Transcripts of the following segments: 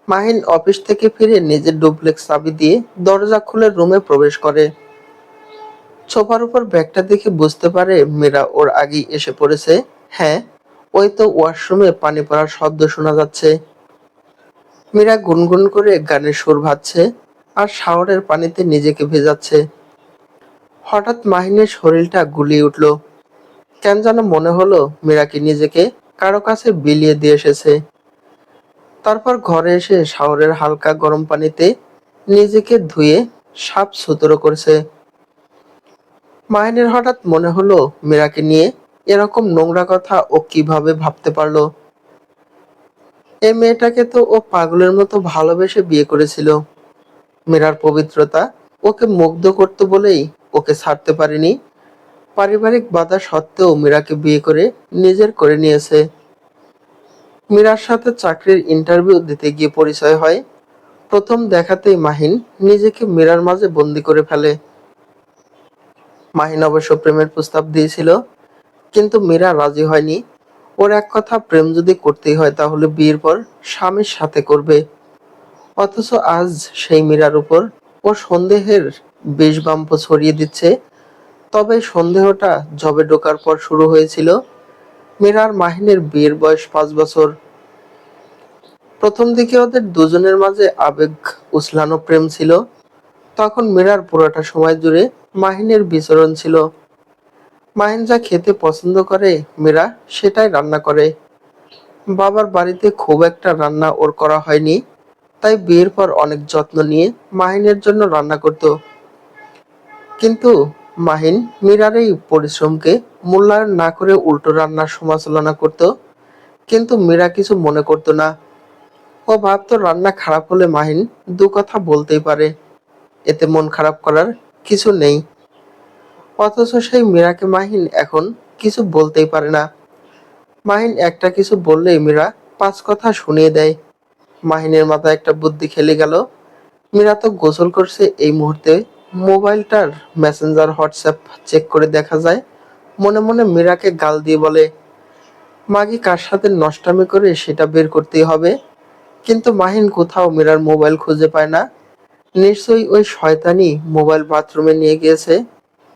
Mahin office থেকে ফিরে নিজের ডুপ্লেক্স চাবি দিয়ে দরজা খুলে রুমে প্রবেশ করে। সোফার উপর ব্যাগটা দেখে বুঝতে পারে মীরা ওর আগেই এসে পড়েছে। হ্যাঁ, ওই তো ওয়াশরুমে পানি পড়ার শব্দ শোনা যাচ্ছে। মীরা গুনগুন করে গানের সুর ভাবছে আর শাওয়ারের পানিতে নিজেকে ভেজাচ্ছে। হঠাৎ মাহিনের শরীরটা গুলিয়ে উঠল। কেন যেন মনে হলো মীরাকে নিজেকে কারো কাছে বিলিয়ে দিয়ে এসেছে। তারপর ঘরে এসে শাওয়ারের হালকা গরম পানিতে নিজেকে ধুয়ে সাফ সুতরো করছে। মাহিনের হঠাৎ মনে হলো মীরাকে নিয়ে এরকম নোংরা কথা ও কিভাবে ভাবতে পারলো। এই মেয়েটাকে তো ও পাগলের মতো ভালোবেসে বিয়ে করেছিল। মীরার পবিত্রতা ওকে মুগ্ধ করত বলেই ওকে ছাড়তে পারেনি। পারিবারিক বাধা সত্ত্বেও মীরাকে বিয়ে করে নিজের করে নিয়েছে। মীরার সাথে চাকরির ইন্টারভিউ দিতে গিয়ে পরিচয় হয়। প্রথম দেখাতেই মাহিন নিজেকে মীরার মাঝে বন্দি করে ফেলে। মাহিন অবশ্য প্রেমের প্রস্তাব দিয়েছিল, কিন্তু মীরা রাজি হয়নি। ওর এক কথা, প্রেম যদি করতেই হয় তাহলে বিয়ের পর স্বামীর সাথে করবে। অথচ আজ সেই মীরার উপর ও সন্দেহের বিষবাষ্প ছড়িয়ে দিচ্ছে। তবে সন্দেহটা জবে ঢোকার পর শুরু হয়েছিল। মীরা আর মাহিনের বিয়ের বয়স 5 বছর। প্রথম দিকে ওদের দুজনের মাঝে আবেগ উছলানো প্রেম ছিল। তখন মীরার পুরোটা সময় জুড়ে মাহিনের বিচরণ ছিল। মাহিন যা খেতে পছন্দ করে মীরা সেটাই রান্না করে। বাবার বাড়িতে খুব একটা রান্না ওর করা হয়নি, তাই বিয়ের পর অনেক যত্ন নিয়ে মাহিনের জন্য রান্না করত। কিন্তু মাহিন মীরার এই পরিশ্রমকে মূল্যায়ন না করে উল্টো রান্নার সমালোচনা করত। কিন্তু মীরা কিছু মনে করত না। ও ভাবতো রান্না খারাপ হলে মাহিন দু কথা বলতেই পারে, এতে মন খারাপ করার কিছু নেই। অথচ সেই মীরাকে মাহিন এখন কিছু বলতেই পারে না। মাহিন একটা কিছু বললেই মীরা 5 কথা শুনিয়ে দেয়। মাহিনের মাথায় একটা বুদ্ধি খেলে গেল। মীরা তো গোসল করছে এই মুহূর্তে, মোবাইলটার মেসেঞ্জার হোয়াটসঅ্যাপ চেক করে দেখা যায়। মনে মনে মীরাকে গাল দিয়ে বলে, মাগি কার সাথে নষ্টামি করে সেটা বের করতেই হবে। কিন্তু মাহিন কোথাও মীরার মোবাইল খুঁজে পায় না। নিশ্চয়ই ওই শয়তানি মোবাইল বাথরুমে নিয়ে গিয়েছে,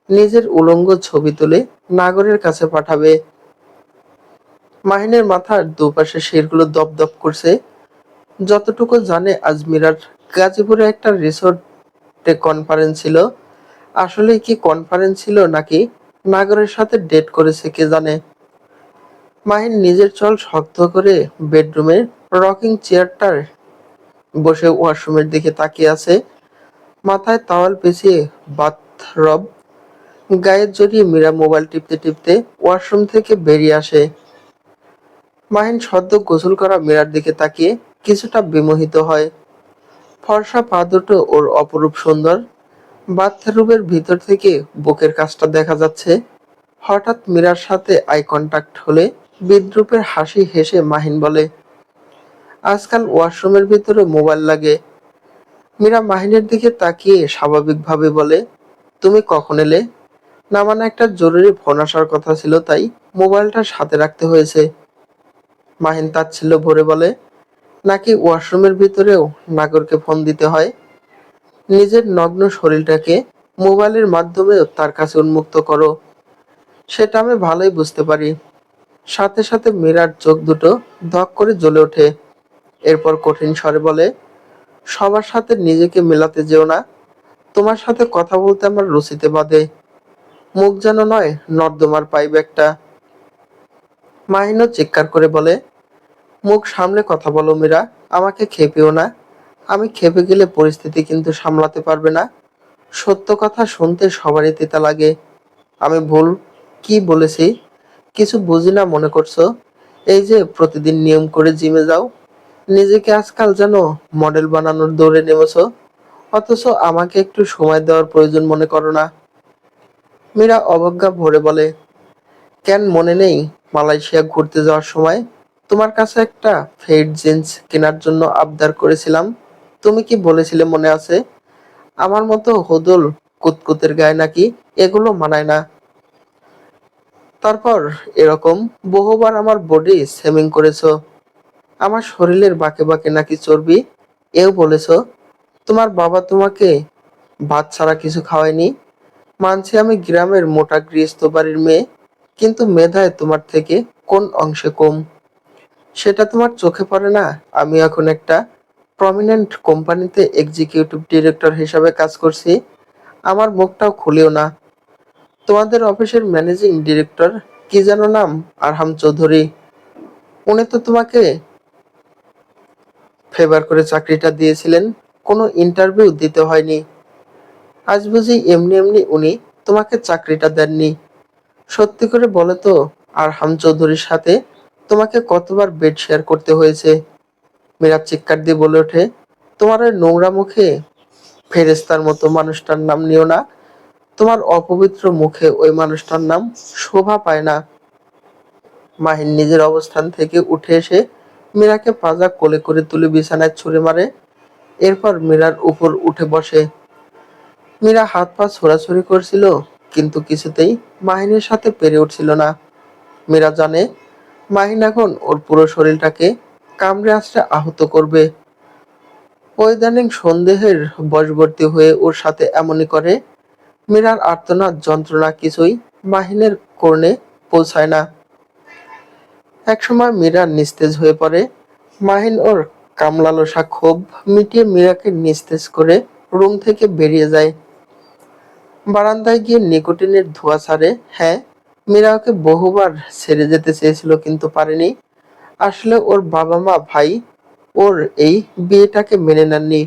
নিজের উলঙ্গ ছবি তুলে নাগরের কাছে পাঠাবে। মাহিনের মাথার দুপাশে শিরগুলো দপদপ করছে। যতটুকু জানে আজ মীরার গাজীপুরে একটা রিসোর্টে কনফারেন্স ছিল। আসলে কি কনফারেন্স ছিল নাকি নাগরের সাথে ডেট করেছে কে জানে। মাহিন নিজের চল শক্ত করে বেডরুমের রকিং চেয়ারটার বসে ওয়াশরুমের দিকে তাকিয়ে আছে। মাথায় তাওয়াল পেঁচিয়ে বাথরব গায়ে জড়িয়ে মীরা মোবাইল টিপতে টিপতে ওয়াশরুম থেকে বেরিয়ে আসে। মাহিন সদ্য গোসল করা মীরার দিকে তাকিয়ে কিছুটা বিমোহিত হয়। ফর্সা পা দুটো ওর অপরূপ সুন্দর। বাথরুমের ভিতর থেকে বুকের কাছটা দেখা যাচ্ছে। হঠাৎ মীরার সাথে আই কন্টাক্ট হলে বিদ্রূপের হাসি হেসে মাহিন বলে, আজকাল ওয়াশরুমের ভিতরে মোবাইল লাগে। মীরা মাহিনের দিকে তাকিয়ে স্বাভাবিকভাবে বলে, তুমি কখন এলে? না মানে একটা জরুরি ফোন আসার কথা ছিল, তাই মোবাইলটা সাথে রাখতে হয়েছে। মাহিন তাচ্ছিল্য ভরে বলে, নাকি ওয়াশরুমের ভিতরেও নাগরকে ফোন দিতে হয়? নিজের নগ্ন শরীরটাকে মোবাইলের মাধ্যমেও তার কাছে উন্মুক্ত করো, সেটা আমি ভালোই বুঝতে পারি। সাথে সাথে মীরার চোখ দুটো ধক করে জ্বলে ওঠে। এরপর কঠিন স্বরে বলে, সবার সাথে নিজেকে মেলাতে যেও না। তোমার সাথে কথা বলতে আমার রুচিতে বাধে। মুখ যেন নয় নর্দমার পাইপ একটা। মাহিনও চিৎকার করে বলে, মুখ সামলে কথা বলো মীরা, আমাকে খেপিও না। আমি খেপে গেলে পরিস্থিতি কিন্তু সামলাতে পারবে না। সত্য কথা শুনতে সবারই তেতা লাগে। আমি ভুল কি বলেছি কিছু বুঝি না মনে করছো? এই যে প্রতিদিন নিয়ম করে জিমে যাও, নিজেকে আজকাল যেন মডেল বানানোর দৌড়ে নেমেছো, অথচ আমাকে একটু সময় দেওয়ার প্রয়োজন মনে করো না। মীরা অবজ্ঞা ভরে বলে, কেন মনে নেই মালয়েশিয়া ঘুরতে যাওয়ার সময় তোমার কাছে একটা ফেড জিন্স কেনার জন্য আবদার করেছিলাম? তুমি কি বলেছিলে মনে আছে? আমার মতো হুদুল কুতকুতের গায়ে নাকি এগুলো মানায় না। তারপর এরকম বহুবার আমার বডি শেমিং করেছো। আমার শরীরের বাঁকে বাঁকে নাকি চর্বি, এও বলেছ তোমার বাবা তোমাকে ভাত ছাড়া কিছু খাওয়ায়নি। মানছি আমি গ্রামের মোটা গৃহস্থ বাড়ির মেয়ে, কিন্তু মেধায় তোমার থেকে কোন অংশে কম সেটা তোমার চোখে পড়ে না? আমি এখন একটা প্রমিনেন্ট কোম্পানিতে এক্সিকিউটিভ ডিরেক্টর হিসাবে কাজ করছি। আমার মুখটাও খুলিও না। তোমাদের অফিসের ম্যানেজিং ডিরেক্টর কি যেন নাম, আরহাম চৌধুরী, উনি তো তোমাকে ফেভার করে চাকরিটা দিয়েছিলেন, কোনো ইন্টারভিউ দিতে হয়নি। আজ বুঝি এমনি এমনি উনি তোমাকে চাকরিটা দেননি? সত্যি করে বলো তো, আরহাম চৌধুরীর সাথে তোমাকে কতবার বেড শেয়ার করতে হয়েছে? মীরা চিৎকার দিয়ে বলে ওঠে, তোমার ওই নোংরা মুখে ফেরেস্তার মতো মানুষটার নাম নিও না। তোমার অপবিত্র মুখে ওই মানুষটার নাম শোভা পায় না। মাহিন নিজের অবস্থান থেকে উঠে এসে মীরাকে পাজা কোলে করে তুলে বিছানায় ছুঁড়ে মারে। এরপর মীরার উপর উঠে বসে। মীরা হাত পা ছোড়াছুড়ি করছিল, কিন্তু কিছুতেই মাহিনের সাথে পেরে উঠছিল না। মীরা জানে মাহিন এখন ওর পুরো শরীরটাকে কামড়ে আঁচড়ে আহত করবে। ও ইদানিং সন্দেহের বশবর্তী হয়ে ওর সাথে এমনই করে। মীরার আর্তনাদ যন্ত্রণা কিছুই মাহিনের কর্ণে পৌঁছায় না। একসময় মীরা নিস্তেজ হয়ে পড়ে। মাহিন ওর কামলালসা ক্ষোভ মিটিয়ে মীরাকে নিস্তেজ করে রুম থেকে বেরিয়ে যায়। বারান্দায় গিয়ে নিকোটিনের ধোঁয়া ছাড়ে। হ্যাঁ, মীরা ওকে বহুবার ছেড়ে যেতে চেয়েছিল, কিন্তু পারেনি। আসলে ওর বাবা মা ভাই ওর এই বিয়েটাকে মেনে নেননি।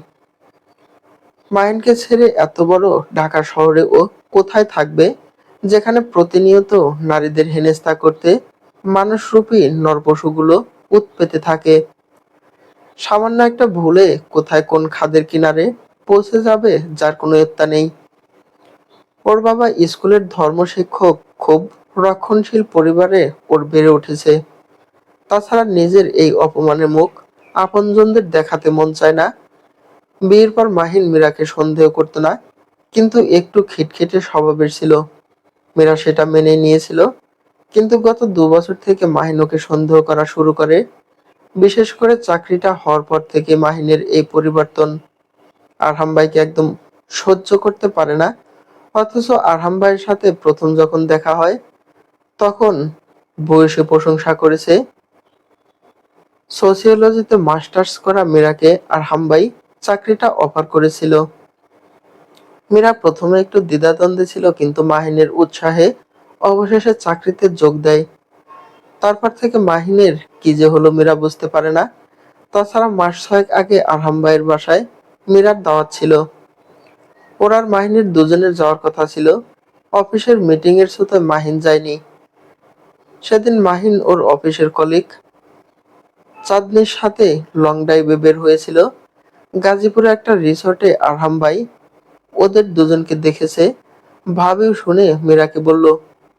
মাহিনকে ছেড়ে এত বড় ঢাকা শহরে ও কোথায় থাকবে, যেখানে প্রতিনিয়ত নারীদের হেনস্থা করতে মানুষরূপী নরপশুগুলো উৎপেতে থাকে। সামান্য একটা ভুলে কোথায় কোন খাদের কিনারে পৌঁছে যাবে যার কোনো ইয়ত্তা নেই। ওর বাবা স্কুলের ধর্মশিক্ষক, খুব রক্ষণশীল পরিবারে ওর বেড়ে উঠেছে। তাছাড়া নিজের এই অপমানের মুখ আপনজনদের দেখাতে মন চায় না। বিয়ের পর মাহিন মীরাকে সন্দেহ করত না, কিন্তু একটু খিটখিটে স্বভাবের ছিল। মীরা সেটা মেনে নিয়েছিল। কিন্তু গত ২ বছর থেকে মাহিন ওকে সন্দেহ করা শুরু করে। বিশেষ করে চাকরিটা হওয়ার পর থেকে মাহিনের এই পরিবর্তন আরহাম ভাইকে একদম সহ্য করতে পারে না। অথচ আরহাম ভাইয়ের সাথে প্রথম যখন দেখা হয়, তখন ভূয়সী প্রশংসা করেছে। সোসিওলজিতে মাস্টার্স করা মীরাকে আরহাম ভাই চাকরিটা অফার করেছিল। মীরা প্রথমে একটু দ্বিধাদ্বন্দ্বে ছিল, কিন্তু মাহিনের উৎসাহে অবশেষে চাকরিতে যোগ দেয়। তারপর থেকে মাহিনের কি যে হলো মীরা বুঝতে পারে না। তাছাড়া মাস ৬ আগে আরহাম ভাইয়ের বাসায় মীরার দাওয়াত ছিল। ওর আর মাহিনের দুজনের যাওয়ার কথা ছিল। অফিসের মিটিং এর ছুতোয় মাহিন যায়নি। সেদিন মাহিন ওর অফিসের কলিগ চাঁদনির সাথে লং ড্রাইভে বের হয়েছিল। গাজীপুরে একটা রিসোর্টে আরহাম ভাই ওদের দুজনকে দেখেছে। ভাবেও শুনে মীরাকে বলল,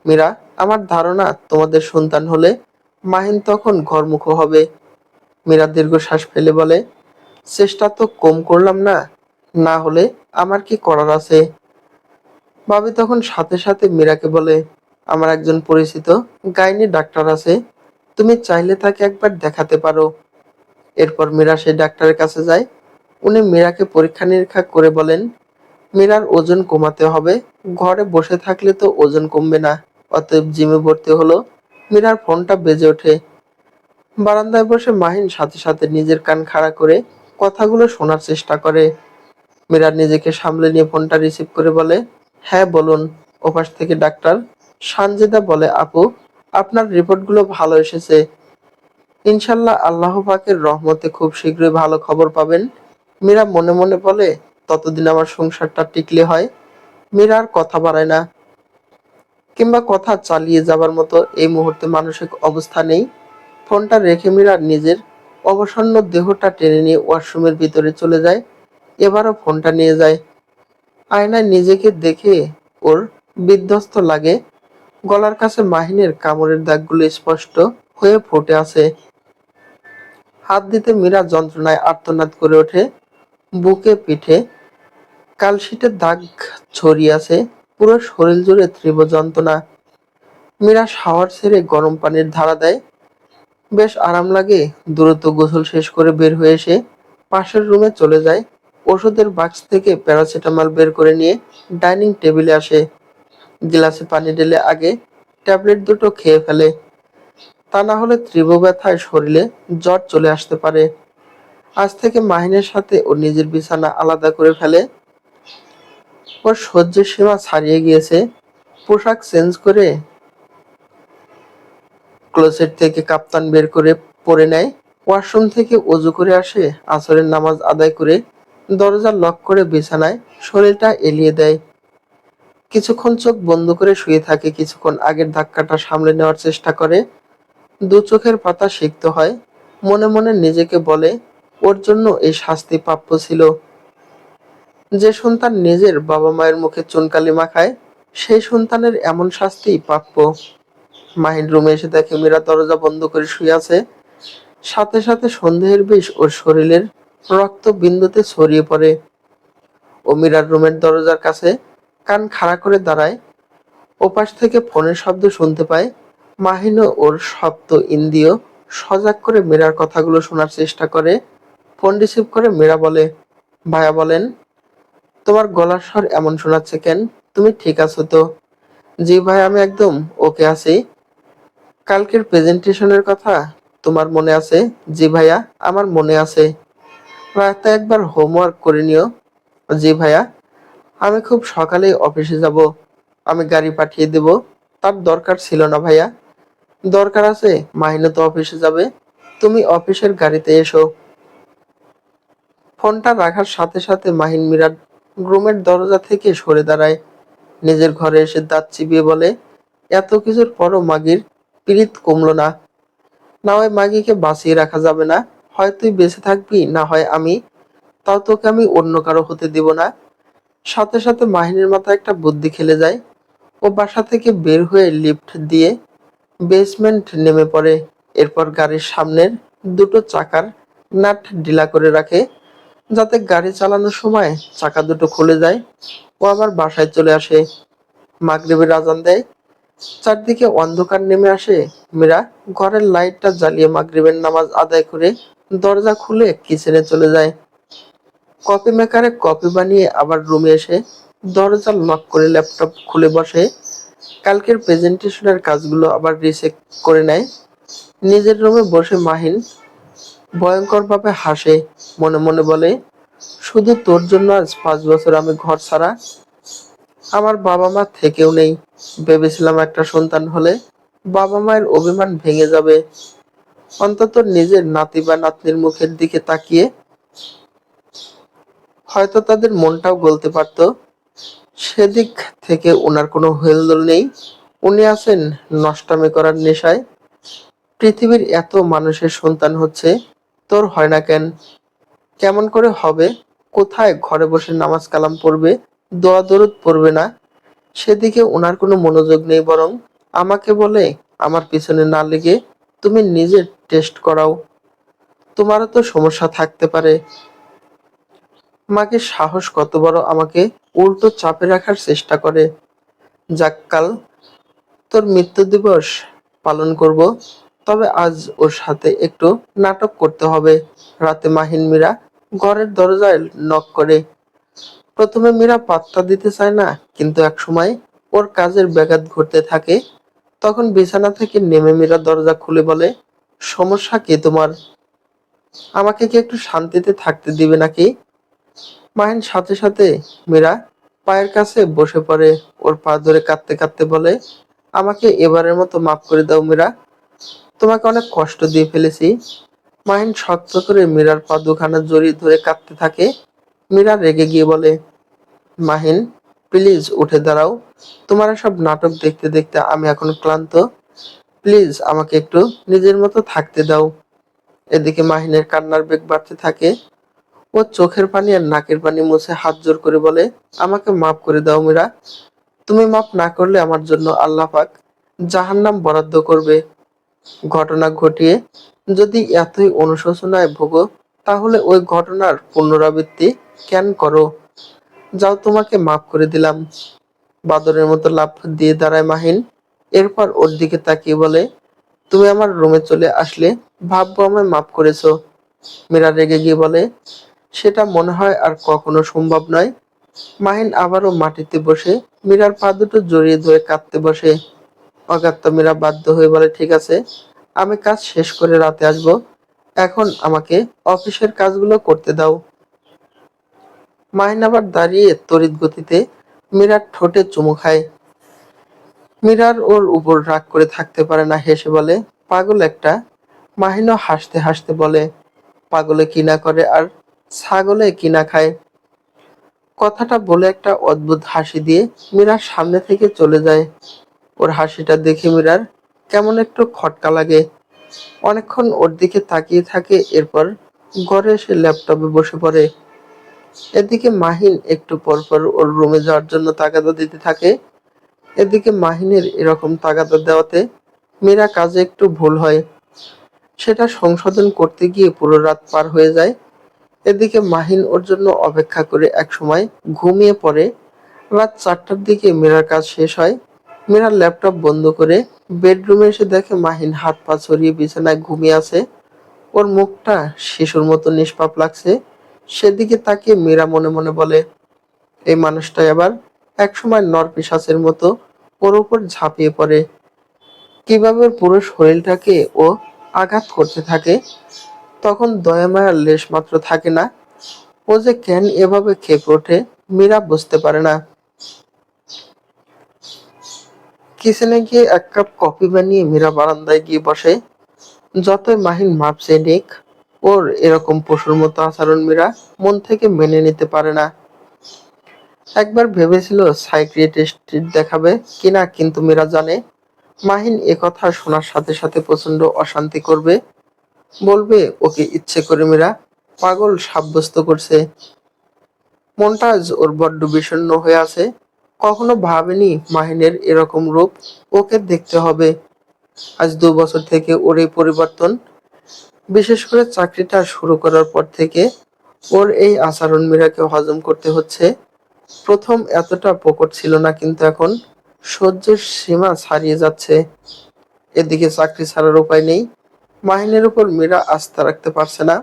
মীরা, আমার ধারণা তোমাদের সন্তান হলে মাহিন তখন ঘরমুখো হবে। মীরা দীর্ঘশ্বাস ফেলে বলে, চেষ্টা তো কম করলাম না, না হলে আমার কি করার আছে? ভাবি তখন সাথে সাথে মীরাকে বলে, আমার একজন পরিচিত গাইনি ডাক্তার আছে, তুমি চাইলে তাকে একবার দেখাতে পারো। এরপর মীরা সেই ডাক্তারের কাছে যায়। উনি মীরাকে পরীক্ষা নিরীক্ষা করে বলেন, মীরার ওজন কমাতে হবে। ঘরে বসে থাকলে তো ওজন কমবে না, অতএব জিমে ভর্তি হলো। মীরার ফোনটা বেজে ওঠে। বারান্দায় বসে মাহিন সাথে সাথে নিজের কান খাড়া করে কথাগুলো শোনার চেষ্টা করে। মীরা নিজেকে সামলে নিয়ে ফোনটা রিসিভ করে বলে, হ্যাঁ বলুন। ওপাশ থেকে ডাক্তার সানজিদা বলে, আপু, আপনার রিপোর্টগুলো ভালো এসেছে। ইনশাল্লাহ আল্লাহ পাকের রহমতে খুব শীঘ্রই ভালো খবর পাবেন। মীরা মনে মনে বলে, ততদিন আমার সংসারটা টিকলে হয়। মীরা আর কথা বাড়ায় না, কিংবা কথা চালিয়ে যাবার মতো এই মুহূর্তে মানসিক অবস্থা নেই। ফোনটা রেখে মীরা নিজের অবসন্ন দেহটা টেনে নিয়ে ওয়াশরুমের ভিতরে চলে যায়। এবারও ফোনটা নিয়ে যায়। আয়নায় নিজেকে দেখে ওর বিধ্বস্ত লাগে। গলার কাছে মাহিনের কামড়ের দাগগুলো স্পষ্ট হয়ে ফুটে আছে। হাত দিতে মীরা যন্ত্রণায় আর্তনাদ করে ওঠে। বুকে, পিঠে কালশিটের দাগ ছড়িয়ে আছে। পুরো শরীর জুড়ে তীব্র যন্ত্রণা। মীরা শাওয়ার ছেড়ে গরম পানির ধারা দেয়। বেশ আরাম লাগে। দ্রুত গোসল শেষ করে বের হয়ে এসে পাশের রুমে চলে যায়। ওষুধের বাক্স থেকে প্যারাসিটামল বের করে নিয়ে ডাইনিং টেবিলে আসে। গ্লাসে পানি ঢেলে আগে ট্যাবলেট দুটো খেয়ে ফেলে। তা না হলে তীব্র ব্যথায় শরীরে জ্বর চলে আসতে পারে। আজ থেকে মাহিনের সাথে ওর নিজের বিছানা আলাদা করে ফেলে। ওর সহ্যের সীমা ছাড়িয়ে গিয়েছে। পোশাক চেঞ্জ করে ক্লোজেট থেকে কাপ্তান বের করে পরে নেয়। ওয়াশরুম থেকে অজু করে আসে, আসরের নামাজ আদায় করে দরজা লক করে বিছানায় শরীরটা এলিয়ে দেয়। কিছুক্ষণ চোখ বন্ধ করে শুয়ে থাকে, কিছুক্ষণ আগের ধাক্কাটা সামলে নেওয়ার চেষ্টা করে। দু চোখের পাতা সিক্ত হয়। মনে মনে নিজেকে বলে, ওর জন্য এই শাস্তি প্রাপ্য ছিল। যে সন্তান নিজের বাবা মায়ের মুখে চুনকালি মাখায়, সেই সন্তানের এমন শাস্তিই প্রাপ্য। মাহিন রুমে এসে দেখে মীরা দরজা বন্ধ করে শুয়ে আছে। সাথে সাথে সন্দেহের বিষ ওর শরীরের রক্ত বিন্দুতে ছড়িয়ে পড়ে। ও মীরার রুমের দরজার কাছে কান খাড়া করে দাঁড়ায়। ওপাশ থেকে ফোনের শব্দ শুনতে পায়। মাহিনও ওর শব্দ ইন্দ্রিয় সজাগ করে মীরার কথাগুলো শোনার চেষ্টা করে। ফোন রিসিভ করে মীরা বলে, ভাইয়া বলেন, তোমার গলার স্বর এমন শোনাচ্ছে কেন? তুমি ঠিক আছো তো? জি ভাই, আমি একদম ওকে আছি। কালকের প্রেজেন্টেশনের কথা তোমার মনে আছে? জি ভাইয়া, আমার মনে আছে। রাতে একবার হোমওয়ার্ক করে নিও। জি ভাইয়া। আমি খুব সকালেই অফিসে যাব। আমি গাড়ি পাঠিয়ে দেব। তার দরকার ছিল না ভাইয়া। দরকার আছে, মাহিনও তো অফিসে যাবে। তুমি অফিসের গাড়িতে এসো। ফোনটা রাখার সাথে সাথে মাহিন মীরার রুমের দরজা থেকে সরে দাঁড়ায়। নিজের ঘরে এসে দাঁত চিবিয়ে বলে, এত কিছুর পরও মাগির পিরিত কমলো না। না হয় মাগিকে বাঁচিয়ে রাখা যাবে না। হয় তুই বেঁচে থাকবি, না হয় আমি। তাও তোকে আমি অন্য কারো হতে দিব না। সাথে সাথে মাহিনের মাথায় একটা বুদ্ধি খেলে যায়। ও বাসা থেকে বের হয়ে লিফট দিয়ে বেসমেন্ট নেমে পড়ে। এরপর গাড়ির সামনের দুটো চাকার নাট ঢিলা করে রাখে, যাতে গাড়ি চালানোর সময় চাকা দুটো খুলে যায়। ও আবার বাসায় চলে আসে। মাগরিবের আজান দেয়। চারদিকে অন্ধকার নেমে আসে। মীরা ঘরের লাইটটা জ্বালিয়ে মাগরিবের নামাজ আদায় করে দরজা খুলে কিচেনে চলে যায়। কফি মেকারে কফি বানিয়ে আবার রুমে এসে দরজা লক করে ল্যাপটপ খুলে বসে। কালকের প্রেজেন্টেশনের কাজগুলো আবার রিচেক করে নেয়। নিজের রুমে বসে মাহিন ভয়ঙ্করভাবে হাসে। মনে মনে বলে, শুধু তোর জন্য আজ 5 বছর আমি ঘর ছাড়া। আমার বাবা মা থেকেও নেই। ভেবেছিলাম একটা সন্তান হলে বাবা মায়ের অভিমান ভেঙে যাবে। অন্তত নিজের নাতি বা নাতনির মুখের দিকে তাকিয়ে হয়তো তাদের মনটাও গলতে পারতো। সেদিক থেকে ওনার কোনো হেলদোল নেই। উনি আছেন নষ্টামি করার নেশায়। পৃথিবীর এত মানুষের সন্তান হচ্ছে, তোর হয় না কেন? কেমন করে হবে? কোথায় ঘরে বসে নামাজ কালাম পড়বে, দোয়া দরুদ পড়বে না? সেদিকে ওনার কোনো মনোযোগ নেই, বরং আমাকে বলে আমার পিছনে না লেগে তুমি নিজে টেস্ট করাও। তোমারও তো সমস্যা থাকতে পারে। মাকে সাহস কত বড়, আমাকে উল্টো চাপে রাখার চেষ্টা করে। যাক, কাল তোর মৃত্যু দিবস পালন করব। তবে আজ ওর সাথে একটু নাটক করতে হবে। রাতে মাহিন মীরা ঘরের দরজায় নক করে। প্রথমে মীরা পাত্তা দিতে চায় না, কিন্তু একসময় ওর কাজের ব্যাঘাত ঘটতে থাকে। তখন বিছানা থেকে নেমে মীরা দরজা খুলে বলে, সমস্যা কি তোমার? আমাকে কি একটু শান্তিতে থাকতে দিবে নাকি? মাহিন সাথে সাথে মীরা পায়ের কাছে বসে পড়ে। ওর পা ধরে কাঁদতে কাঁদতে বলে, আমাকে এবারের মতো মাফ করে দাও মীরা। তোমাকে অনেক কষ্ট দিয়ে ফেলেছি। মাহিন শক্ত করে মীরার পা দুখানা জড়িয়ে ধরে কাঁদতে থাকে। মীরা রেগে গিয়ে বলে, মাহিন, প্লিজ উঠে দাঁড়াও। তোমার সব নাটক দেখতে দেখতে আমি এখন ক্লান্ত। প্লিজ আমাকে একটু নিজের মতো থাকতে দাও। এদিকে মাহিনের কান্নার বেগ বাড়তে থাকে। ও চোখের পানি আর নাকের পানি মুছে হাত জোর করে বলে, আমাকে মাফ করে দাও মীরা। তুমি মাফ না করলে আমার জন্য আল্লাহ পাক জাহান্নাম বরাদ্দ করবে। ঘটনা ঘটিয়ে যদি এতই অনুশোচনায় ভোগো, তাহলে ওই ঘটনার পুনরাবৃত্তি কেন করো? যাও, তোমাকে মাফ করে দিলাম। বাদরের মতো লাফ দিয়ে দাঁড়ায় মাহিন। এরপর ওর দিকে তাকিয়ে বলে, তুমি আমার রুমে চলে আসলে ভাববো আমায় মাফ করেছো। মীরা রেগে গিয়ে বলে, সেটা মনে হয় আর কখনো সম্ভব নয়। মাহিন আবারও মাটিতে বসে মীরার পা দুটো জড়িয়ে ধরে কাঁদতে বসে। অগাত্য মীরা বাধ্য হয়ে বলে, ঠিক আছে, আমি কাজ শেষ করে রাতে আসবো। এখন আমাকে অফিসের কাজগুলো করতে দাও। মাহিন আবার দাঁড়িয়ে তড়িৎ গতিতে মীরার ঠোঁটে চুমু খায়। মীরার ওর উপর রাগ করে থাকতে পারে না, হেসে বলে, পাগল একটা। মাহিনও হাসতে হাসতে বলে, পাগলে কিনা করে আর ছাগলে কিনা খায়। কথাটা বলে একটা অদ্ভুত হাসি দিয়ে মীরার সামনে থেকে চলে যায়। ওর হাসিটা দেখে মীরার কেমন একটু খটকা লাগে। অনেকক্ষণ ওর দিকে তাকিয়ে থাকে, এরপর ঘরে এসে ল্যাপটপে বসে পড়ে। এদিকে মাহিন একটু পর পর ওর রুমে যাওয়ার জন্য তাগাদা দিতে থাকে। এদিকে মাহিনের এরকম তাগাদা দেওয়াতে মীরা কাজে একটু ভুল হয়, সেটা সংশোধন করতে গিয়ে পুরো রাত পার হয়ে যায়। এদিকে মাহিন ওর জন্য অপেক্ষা করে একসময় ঘুমিয়ে পড়ে। রাত 4টার দিকে মীরার কাজ শেষ হয়। মীরা ল্যাপটপ বন্ধ করে বেডরুমে এসে দেখে মাহিন হাত পা ছড়িয়ে বিছানায় ঘুমিয়ে আছে। ওর মুখটা শিশুর মতো নিষ্পাপ লাগছে। সেদিকে তাকিয়ে মীরা মনে মনে বলে, এই মানুষটাই আবার একসময় নরপিশাচের মতো ওর উপর ঝাঁপিয়ে পড়ে। কিভাবে ওর পুরো শরীরটাকে ও আঘাত করতে থাকে, তখন দয়া মায়ার লেশ মাত্র থাকে না। ও যে কেন এভাবে ক্ষেপে ওঠে মীরা বুঝতে পারে না। কিচেনে গিয়ে এক কাপ কফি বানিয়ে মীরা বারান্দায় গিয়ে বসে। যতই মাহিন মাপ চেয়ে নিক, ওর এরকম পশুর মতো আচরণ মীরা মন থেকে মেনে নিতে পারে না। একবার ভেবেছিল সাইকিয়াট্রিস্ট দেখাবে কিনা, কিন্তু মীরা জানে মাহিন একথা শোনার সাথে সাথে প্রচন্ড অশান্তি করবে। বলবে ওকে ইচ্ছে করে মীরা পাগল সাব্যস্ত করছে। মনটা আজ ওর বড্ড বিষণ্ণ হয়ে আছে। কখনো ভাবেনি মাহিনের এরকম রূপ ওকে দেখতে হবে। আজ 2 বছর থেকে ওর এই পরিবর্তন। বিশেষ করে চাকরিটা শুরু করার পর থেকে ওর এই আচরণ মীরাকে হজম করতে হচ্ছে। প্রথম এতটা প্রকট ছিল না, কিন্তু এখন সহ্যের সীমা ছাড়িয়ে যাচ্ছে। এদিকে চাকরি ছাড়ার উপায় নেই। মাহিনের উপর মীরা আস্থা রাখতে পারছে না।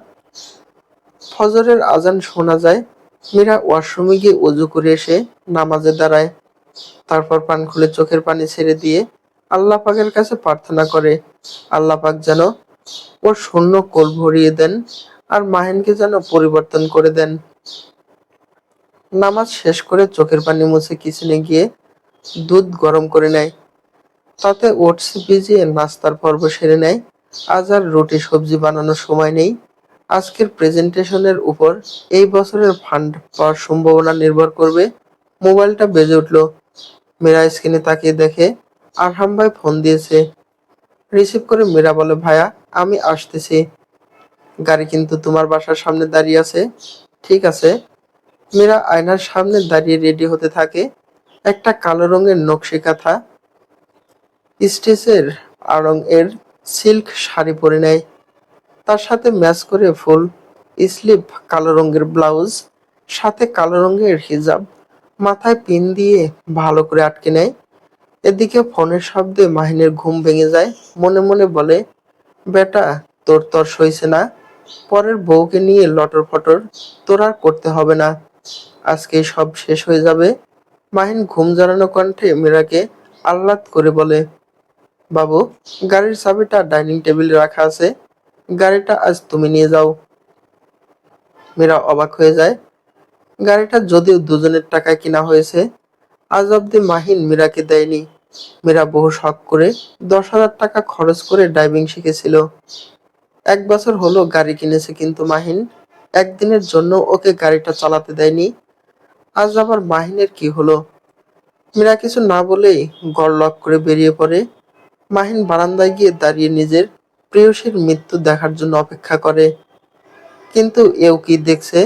ফজরের আজান শোনা যায়। মীরা ওয়াশরুমে গিয়ে অজু করে এসে নামাজে দাঁড়ায়। তারপর পান খুলে চোখের পানি ছেড়ে দিয়ে আল্লাহ পাকের কাছে প্রার্থনা করে, আল্লাহ পাক যেন ওর শূন্য কোল ভরিয়ে দেন আর মাহিনকে যেন পরিবর্তন করে দেন। নামাজ শেষ করে চোখের পানি মুছে কিচেনে গিয়ে দুধ গরম করে নেয়। তাতে ওটস ভিজিয়ে নাস্তার পর্ব সেরে নেয়। আজ আর রুটি সবজি বানানোর সময় নেই। আজকের প্রেজেন্টেশনের উপর এই বছরের ফান্ড পাওয়ার সম্ভাবনা নির্ভর করবে। মোবাইলটা বেজে উঠল। মীরা স্ক্রিনে তাকিয়ে দেখে আরহাম ভাই ফোন দিয়েছে। রিসিভ করে মীরা বলে, ভাইয়া আমি আসতেছি। গাড়ি কিন্তু তোমার বাসার সামনে দাঁড়িয়ে আছে। ঠিক আছে। মীরা আয়নার সামনে দাঁড়িয়ে রেডি হতে থাকে। একটা কালো রঙের নকশি কাঁথা স্টিচের আড়ং এর সিল্ক শাড়ি পরে নেয়। তার সাথে ম্যাচ করে ফুল স্লিভ কালো রঙের ব্লাউজ, সাথে কালো রঙের হিজাব, মাথায় পিন দিয়ে ভালো করে আটকে নেয়। এদিকে ফোনের শব্দে মাহিনের ঘুম ভেঙে যায়। মনে মনে বলে, বেটা তোর তর সইছে না, পরের বউকে নিয়ে লটর ফটর তোর আর করতে হবে না, আজকেই সব শেষ হয়ে যাবে। মাহিন ঘুম জড়ানো কণ্ঠে মীরাকে আহ্লাদ করে বলে, বাবু গাড়ির চাবিটা ডাইনিং টেবিলে রাখা আছে, গাড়িটা আজ তুমি নিয়ে যাও। মীরা অবাক হয়ে যায়। গাড়িটা যদিও দুজনের টাকায় কিনা হয়েছে, আজ অব্দি মাহিন মীরাকে দেয়নি। মীরা বহু শখ করে 10,000 টাকা খরচ করে ড্রাইভিং শিখেছিল। 1 বছর হলো গাড়ি কিনেছে, কিন্তু মাহিন একদিনের জন্য ওকে গাড়িটা চালাতে দেয়নি। আজ আবার মাহিনের কি হলো? মীরা কিছু না বলেই ঘর লক করে বেরিয়ে পড়ে। মাহিন বারান্দায় গিয়ে দাঁড়িয়ে নিজের প্রেয়সীর মৃত্যু দেখার জন্য অপেক্ষা করে। কিন্তু এও কি দেখছে,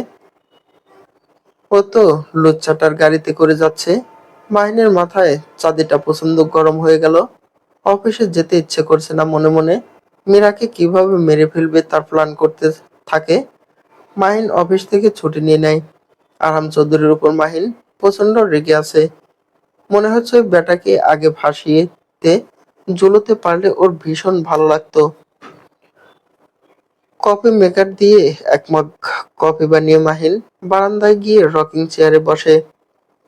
ও তো লুচ্চাটার গাড়িতে করে যাচ্ছে। মাহিনের মাথায় চাঁদিটা প্রচন্ড গরম হয়ে গেল। অফিসে যেতে ইচ্ছে করছে না। মনে মনে মীরাকে কিভাবে মেরে ফেলবে তার প্ল্যান করতে থাকে। মাহিন অফিস থেকে ছুটি নিয়ে নেয়। আরাম চৌধুরীর উপর মাহিন প্রচন্ড রেগে আছে। মনে হচ্ছে ওই বেটাকে আগে ফাঁসিতে ঝুলোতে পারলে ওর ভীষণ ভালো লাগতো। কফি মেকার দিয়ে এক মগ কফি বানিয়ে মাহিন বারান্দায় গিয়ে রকিং চেয়ারে বসে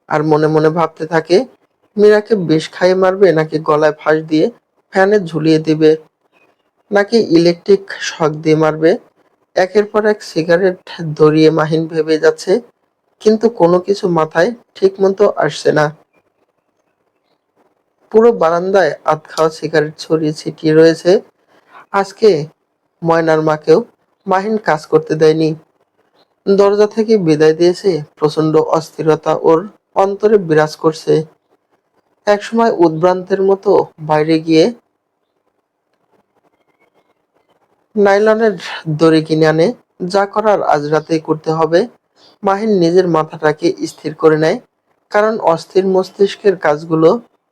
আর মনে মনে ভাবতে থাকে, মীরাকে বিষ খাইয়ে মারবে নাকি গলায় ফাঁস দিয়ে ফ্যানে ঝুলিয়ে দিবে, নাকি ইলেকট্রিক শক দিয়ে মারবে। একের পর এক সিগারেট ধরিয়ে মাহিন ভেবে যাচ্ছে, কিন্তু কোনো কিছু মাথায় ঠিক মতো আসছে না। পুরো বারান্দায় আধ খাওয়া সিগারেট ছড়িয়ে ছিটিয়ে রয়েছে। আজকে ময়নার মাকেও মাহিন কাজ করতে দেয়নি। দরজা থেকে বিদায় দিয়েছে, প্রচন্ড অস্থিরতা ওর অন্তরে বিরাজ করছে। একসময় উদ্ভ্রান্তের মতো বাইরে গিয়ে নাইলনের দড়ি কিনে আনে, যা করার আজ রাতেই করতে হবে। মাহিন নিজের মাথাটাকে স্থির করে নেয়, কারণ অস্থির মস্তিষ্কের কাজগুলো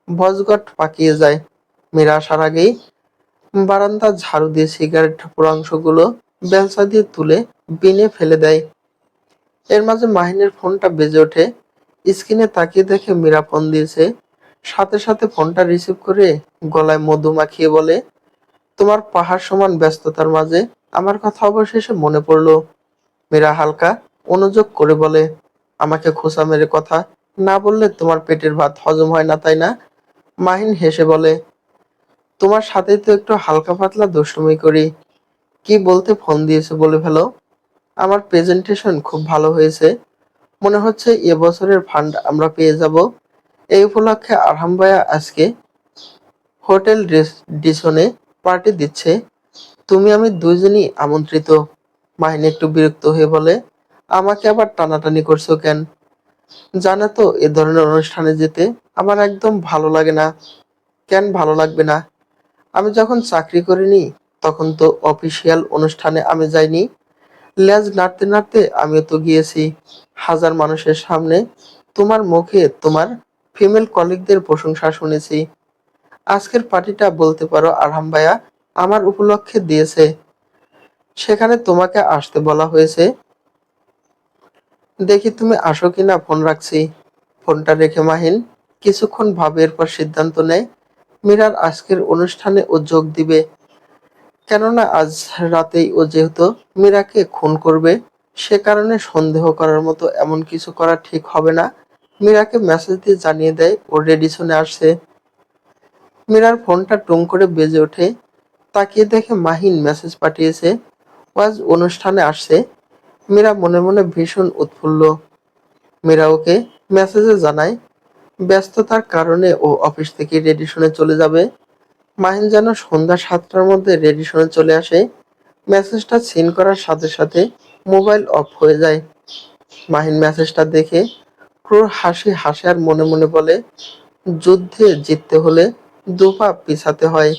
বজগট পাকিয়ে যায়। মীরা আসার আগেই বারান্দা ঝাড়ু দিয়ে সিগারেট পোড়া অংশগুলো বেলচা দিয়ে তুলে বিনে ফেলে দেয়। এর মাঝে মাহিনের ফোনটা বেজে ওঠে। স্ক্রিনে তাকিয়ে দেখে মীরা ফোন দিয়েছে। সাথে সাথে ফোনটা রিসিভ করে গলায় মধু মাখিয়ে বলে, তোমার পাহাড় সমান ব্যস্ততার মাঝে আমার কথা অবশেষে মনে পড়লো। মীরা হালকা অনুযোগ করে বলে, আমাকে খোঁচা মেরে কথা না বললে তোমার পেটের ভাত হজম হয় না, তাই না? মাহিন হেসে বলে, তোমার সাথেই তো একটু হালকা পাতলা দুষ্টুমি করি। কি বলতে ফোন দিয়েছে বলে ফেলো। আমার প্রেজেন্টেশন খুব ভালো হয়েছে। মনে হচ্ছে এবছরের ফান্ড আমরা পেয়ে যাব। এই উপলক্ষে আরহাম ভাইয়া আজকে হোটেল ডিসনে পার্টি দিচ্ছে। তুমি আমি দুইজনই আমন্ত্রিত। মাহিন একটু বিরক্ত হয়ে বলে, আমাকে আবার টানাটানি করছো কেন? জানো তো এ ধরনের অনুষ্ঠানে যেতে আমার একদম ভালো লাগে না। কেন ভালো লাগবে না? আমি যখন চাকরি করিনি তখন তো অফিসিয়াল অনুষ্ঠানে আমি যাইনি। লেজ নাড়তে নাড়তে আমিও তো গিয়েছি হাজার মানুষের সামনে। তোমার মুখে তোমার ফিমেল কলিগদের প্রশংসা শুনেছি। আজকের পার্টিটা বলতে পারো আরহাম ভাইয়া আমার উপলক্ষে দিয়েছে। সেখানে তোমাকে আসতে বলা হয়েছে। দেখি তুমি আসো কিনা। ফোন রাখছি। ফোনটা রেখে মাহিন কিছুক্ষণ ভাবে, এরপর সিদ্ধান্ত নেয় মীরার আজকের অনুষ্ঠানে ও যোগ দিবে। কেননা আজ রাতেই ও যেহেতু মীরাকে খুন করবে, সে কারণে সন্দেহ করার মতো এমন কিছু করা ঠিক হবে না। মীরাকে মেসেজ দিয়ে জানিয়ে দেয় ও রেডিসনে আসছে। মীরার ফোনটা টুং করে বেজে ওঠে। তাকিয়ে দেখে মাহিন মেসেজ পাঠিয়েছে, ও আজ অনুষ্ঠানে আসছে। মীরা মনে মনে ভীষণ উৎফুল্ল। মীরা ওকে মেসেজে জানায় ব্যস্ততার কারণে ও অফিস থেকে রেডিসনে চলে যাবে। মাহিন যেন সন্ধ্যা ৭টার মধ্যে রেডিসনে চলে আসে। মেসেজটা সিন করার সাথে সাথে মোবাইল অফ হয়ে যায়। মাহিন মেসেজটা দেখে ক্রূর হাসি হাসে আর মনে মনে বলে, যুদ্ধে জিততে হলে দুপা পিছাতে হয়।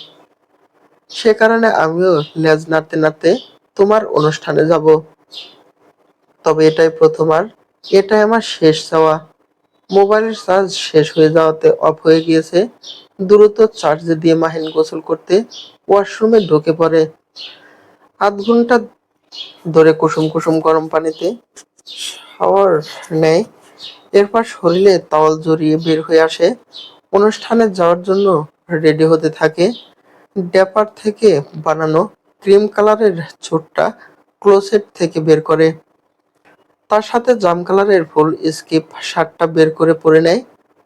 সে কারণে আমিও লেজ নাড়তে নাড়তে তোমার অনুষ্ঠানে যাব। তবে এটাই প্রথম আর এটাই আমার শেষ চাওয়া। মোবাইলের চার্জ শেষ হয়ে যাওয়াতে অফ হয়ে গিয়েছে। দ্রুত চার্জে দিয়ে মাহিন গোসল করতে ওয়াশরুমে ঢুকে পড়ে। আধ ঘন্টা ধরে কুসুম কুসুম গরম পানিতে শাওয়ার নেয়। এরপর শরীরে তাওয়াল জড়িয়ে বের হয়ে আসে। অনুষ্ঠানে যাওয়ার জন্য রেডি হতে থাকে। ড্যাপার থেকে বানানো ক্রিম কালারের ছোটটা ক্লোসেট থেকে বের করে। তার সাথে জাম কালারের ফুল স্কিপ শার্টটা বের করে পরে নেয়।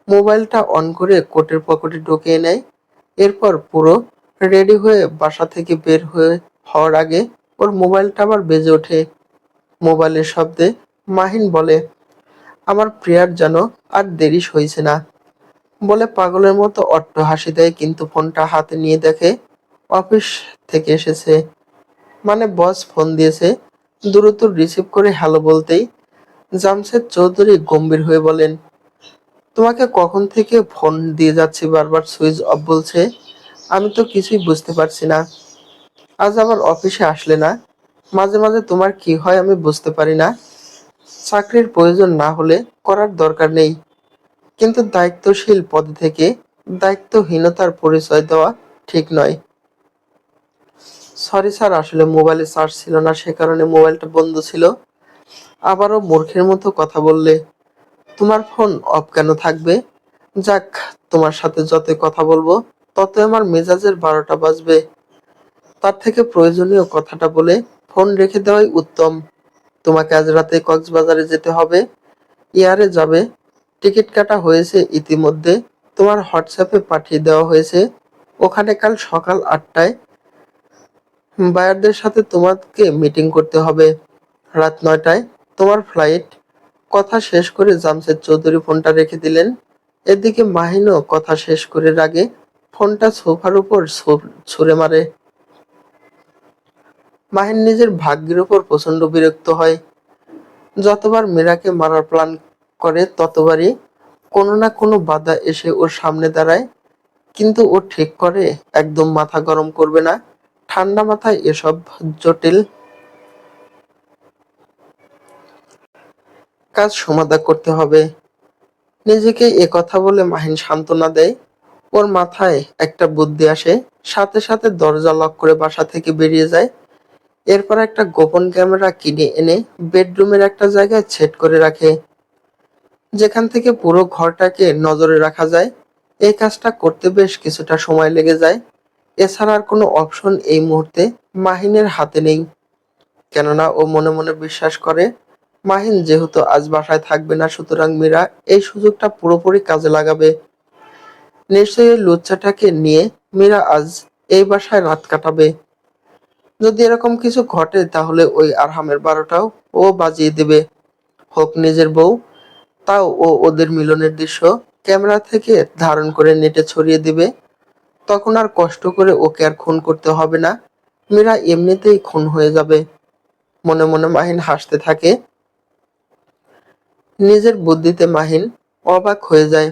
মোবাইলটা অন করে কোটের পকেটে ঢুকিয়ে নেয়। এরপর পুরো রেডি হয়ে বাসা থেকে বের হওয়ার আগে ওর মোবাইলটা আবার বেজে ওঠে। মোবাইলের শব্দে মাহিন বলে, আমার প্রেয়ার যেন আর দেরি সইছে না বলে পাগলের মতো অট্ট হাসি দেয়, কিন্তু ফোনটা হাতে নিয়ে দেখে অফিস থেকে এসেছে। মানে বস ফোন দিয়েছে। দ্রুত রিসিভ করে হ্যালো বলতেই জামশেদ চৌধুরী গম্ভীর হয়ে বলেন, তোমাকে কখন থেকে ফোন দিয়ে যাচ্ছি, বারবার সুইচ অফ বলছে। আমি তো কিছুই বুঝতে পারছি না। আজ আবার অফিসে আসলে না। মাঝে মাঝে তোমার কি হয় আমি বুঝতে পারি না। চাকরির প্রয়োজন না হলে করার দরকার নেই, কিন্তু দায়িত্বশীল পদে থেকে দায়িত্বহীনতার পরিচয় দেওয়া ঠিক নয়। সরি স্যার, আসলে মোবাইলে চার্জ ছিল না, সে কারণে মোবাইলটা বন্ধ ছিল। আবারও মূর্খের মতো কথা বললে। তোমার ফোন অফ কেন থাকবে? যাক, তোমার সাথে যতই কথা বলবো ততই আমার মেজাজের ১২টা বাজবে। তার থেকে প্রয়োজনীয় কথাটা বলে ফোন রেখে দেওয়াই উত্তম। তোমাকে আজ রাতে কক্সবাজারে যেতে হবে। এয়ারে যাবে। টিকিট কাটা হয়েছে ইতিমধ্যে। তোমার হোয়াটসঅ্যাপে পাঠিয়ে দেওয়া হয়েছে। ওখানে কাল সকাল ৮টায় বায়ারদের সাথে তোমাকে মিটিং করতে হবে। রাত ৯টায় তোমার ফ্লাইট। কথা শেষ করে জামশেদ চৌধুরী ফোনটা রেখে দিলেন। এদিকে মাহিনও কথা শেষ করে রাগে ফোনটা সোফার উপর ছুঁড়ে মারে। মাহিন নিজের ভাগ্যের উপর প্রচন্ড বিরক্ত হয়। যতবার মীরাকে মারার প্ল্যান করে ততবারই কোনো না কোনো বাধা এসে ওর সামনে দাঁড়ায়। কিন্তু ও ঠিক করে একদম মাথা গরম করবে না। ঠান্ডা মাথায় এসব জটিল কাজ সমাধা করতে হবে। নিজেকে কথা বলে মাহিন সান্ত্বনা দেয়। ওর মাথায় একটা বুদ্ধি আসে। সাথে সাথে দরজা লক করে বাসা থেকে বেরিয়ে যায়। এরপর একটা গোপন ক্যামেরা কিনে এনে বেডরুমের একটা জায়গায় সেট করে রাখে, যেখান থেকে পুরো ঘরটাকে নজরে রাখা যায়। এই কাজটা করতে বেশ কিছুটা সময় লেগে যায়। এছাড়া আর কোনো অপশন এই মুহূর্তে মাহিনের হাতে নেই। কেননা ও মনে মনে বিশ্বাস করে মাহিন যেহেতু আজ বাসায় থাকবে না, সুতরাং মীরা এই সুযোগটা পুরোপুরি কাজে লাগাবে। নিশ্চয়ই এই লুচ্চাটাকে নিয়ে মীরা আজ এই বাসায় রাত কাটাবে। যদি এরকম কিছু ঘটে তাহলে ওই আরহামের ১২টাও ও বাজিয়ে দেবে। হোক নিজের বউ, তাও ও ওদের মিলনের দৃশ্য ক্যামেরা থেকে ধারণ করে নেটে ছড়িয়ে দিবে। তখন আর কষ্ট করে ওকে আর খুন করতে হবে না। মীরা এমনিতেই খুন হয়ে যাবে। মনে মনে মাহিন হাসতে থাকে। নিজের বুদ্ধিতে মাহিন অবাক হয়ে যায়।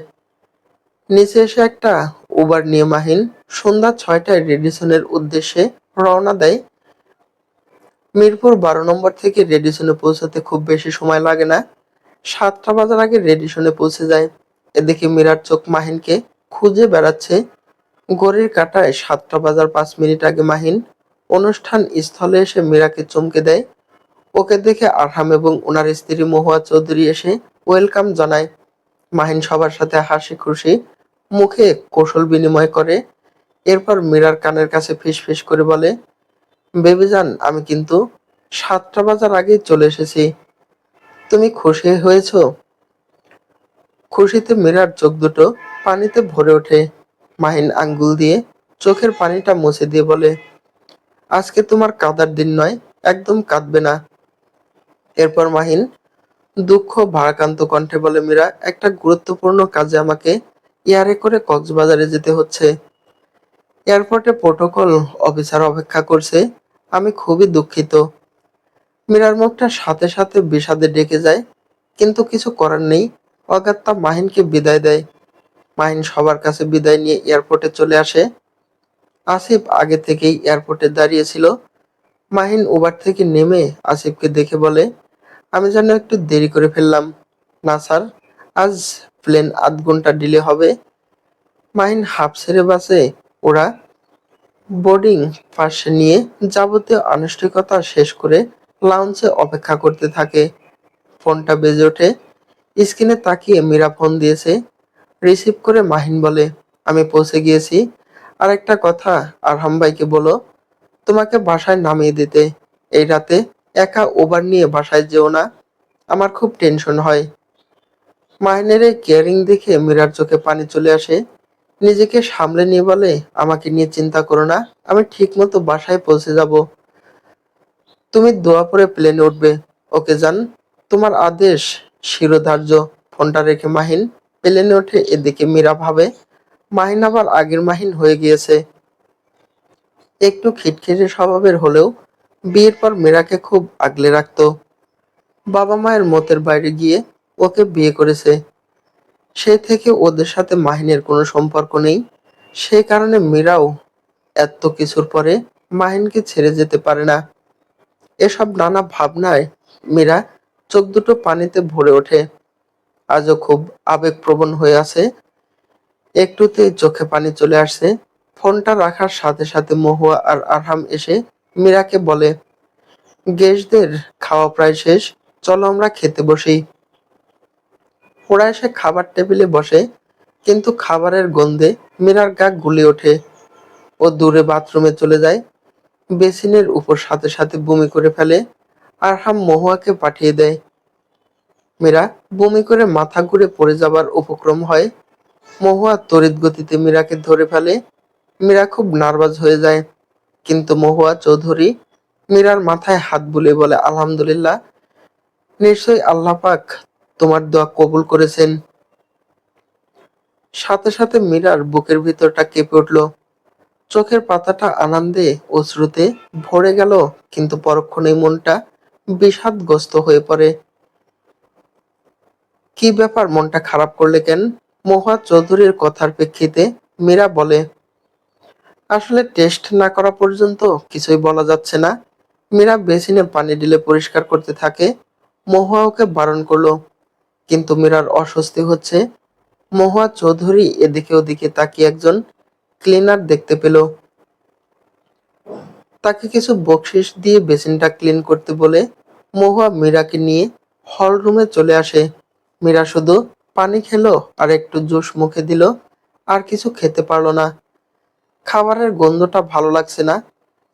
নিচে এসে একটা উবার নিয়ে মাহিন সন্ধ্যা ৬টায় রেডিসনের উদ্দেশ্যে রওনা দেয়। মিরপুর ১২ নম্বর থেকে রেডিসনে পৌঁছাতে খুব বেশি সময় লাগে না। ৭টা বাজার আগে রেডিসনে পৌঁছে যায়। এদিকে মীরার চোখ মাহিনকে খুঁজে বেড়াচ্ছে। ঘড়ির কাঁটায় ৭টা বাজার ৫ মিনিট আগে মাহিন অনুষ্ঠান স্থলে এসে মীরাকে চমকে দেয়। ওকে দেখে আরহাম এবং ওনার স্ত্রী মহুয়া চৌধুরী এসে ওয়েলকাম জানায়। মাহিন সবার সাথে হাসি খুশি মুখে কৌশল বিনিময় করে। এরপর মীরার কানের কাছে ফিসফিস করে বলে, বেবিজান, আমি কিন্তু ৭টা বাজার আগেই চলে এসেছি। তুমি খুশি হয়েছো? খুশিতে মীরার চোখ দুটো পানিতে ভরে ওঠে। মাহিন আঙ্গুল দিয়ে চোখের পানিটা মুছে দিয়ে বলে, আজকে তোমার কাঁদার দিন নয়, একদম কাঁদবে না। এরপর মাহিন দুঃখ ভারাক্রান্ত কণ্ঠে বলে, মীরা, একটা গুরুত্বপূর্ণ কাজে আমাকে এয়ারে করে কক্সবাজারে যেতে হচ্ছে। এয়ারপোর্টে প্রোটোকল অফিসার অপেক্ষা করছে। আমি খুবই দুঃখিত। মীরার মুখটা সাথে সাথে বিষাদে ডেকে যায়। কিন্তু কিছু করার নেই। অগত্যা মাহিনকে বিদায় দেয়। মাহিন সবার কাছে বিদায় নিয়ে এয়ারপোর্টে চলে আসে। আসিফ আগে থেকেই এয়ারপোর্টে দাঁড়িয়ে ছিল। মাহিন উবার থেকে নেমে আসিফকে দেখে বলে, আমি যেন একটু দেরি করে ফেললাম। না স্যার, আজ প্লেন আধ ঘন্টা ডিলে হবে। মাহিন হাফ ছেড়ে বাসে ওরা বোর্ডিং পাস নিয়ে যাবতীয় আনুষ্ঠানিকতা শেষ করে লাউঞ্জে অপেক্ষা করতে থাকে। ফোনটা বেজে ওঠে। স্ক্রিনে তাকিয়ে মীরা ফোন দিয়েছে। রিসিভ করে মাহিন বলে, আমি পৌঁছে গিয়েছি। আর একটা কথা, আরহাম ভাইকে বলো তোমাকে বাসায় নামিয়ে দিতে। এই রাতে একা উবার নিয়ে বাসায় যেও না, আমার খুব টেনশন হয়। মাহিনের এই কেয়ারিং দেখে মীরার চোখে পানি চলে আসে। নিজেকে সামলে নিয়ে বলে, আমাকে নিয়ে চিন্তা করো না, আমি ঠিক মতো বাসায় পৌঁছে যাব। তুমি দোয়া পরে প্লেনে উঠবে। ওকে যান, তোমার আদেশ শিরোধার্য। ফোনটা রেখে মাহিন প্লেনে ওঠে। এদিকে মীরা ভাবে মাহিন আবার আগের মাহিন হয়ে গিয়েছে। একটু খিটখিটে স্বভাবের হলেও বিয়ের পর মীরাকে খুব আগলে রাখতো। বাবা মায়ের মতের বাইরে গিয়ে ওকে বিয়ে করেছে। সেই থেকে ওদের সাথে মাহিনের কোনো সম্পর্ক নেই। সেই কারণে মীরাও এত কিছুর পরে মাহিনকে ছেড়ে যেতে পারে না। এসব নানা ভাবনায় মীরা চোখ দুটো পানিতে ভরে ওঠে। আজও খুব আবেগপ্রবণ হয়ে আছে। একটুতেই চোখে পানি চলে আসছে। ফোনটা রাখার সাথে সাথে মহুয়া আর আরহাম এসে মীরাকে বলে, গেস্টদের খাওয়া প্রায় শেষ, চলো আমরা খেতে বসি। ওরা এসে খাবার টেবিলে বসে। কিন্তু খাবারের গন্ধে মীরার গা গুলিয়ে ওঠে। ও দূরে বাথরুমে চলে যায়। বেসিনের উপর সাথে সাথে বমি করে ফেলে। আরহাম মহুয়াকে পাঠিয়ে দেয়। মীরা বমি করে মাথা ঘুরে পড়ে যাবার উপক্রম হয়। মহুয়া তড়িৎ গতিতে মীরাকে ধরে ফেলে। মীরা খুব নার্ভাস হয়ে যায়, কিন্তু মহুয়া চৌধুরী মীরার মাথায় হাত বুলিয়ে বলে, আলহামদুলিল্লাহ, নিশ্চয়ই আল্লাহ পাক তোমার দোয়া কবুল করেছেন। সাথে সাথে মীরার বুকের ভিতরটা কেঁপে উঠল। চোখের পাতাটা আনন্দে অশ্রুতে ভরে গেল, কিন্তু পরক্ষণেই মনটা বিষাদগ্রস্ত হয়ে পড়ে। কি ব্যাপার, মনটা খারাপ করলে কেন? মহুয়া চৌধুরীর কথার প্রেক্ষিতে মীরা বলে, আসলে টেস্ট না করা পর্যন্ত কিছুই বলা যাচ্ছে না। মীরা বেসিনে পানি ঢেলে পরিষ্কার করতে থাকে। মহুয়া ওকে বারণ করলো, কিন্তু মীরার অস্বস্তি হচ্ছে। মহুয়া চৌধুরী এদিকে ওদিকে তাকিয়ে একজন ক্লিনার দেখতে পেল। তাকে কিছু বকশিশ দিয়ে বেসিনটা ক্লিন করতে বলে মহুয়া মীরাকে নিয়ে হল রুমে চলে আসে। মীরা শুধু পানি খেলো আর একটু জুস মুখে দিল, আর কিছু খেতে পারলো না। খাবারের গন্ধটা ভালো লাগছে না।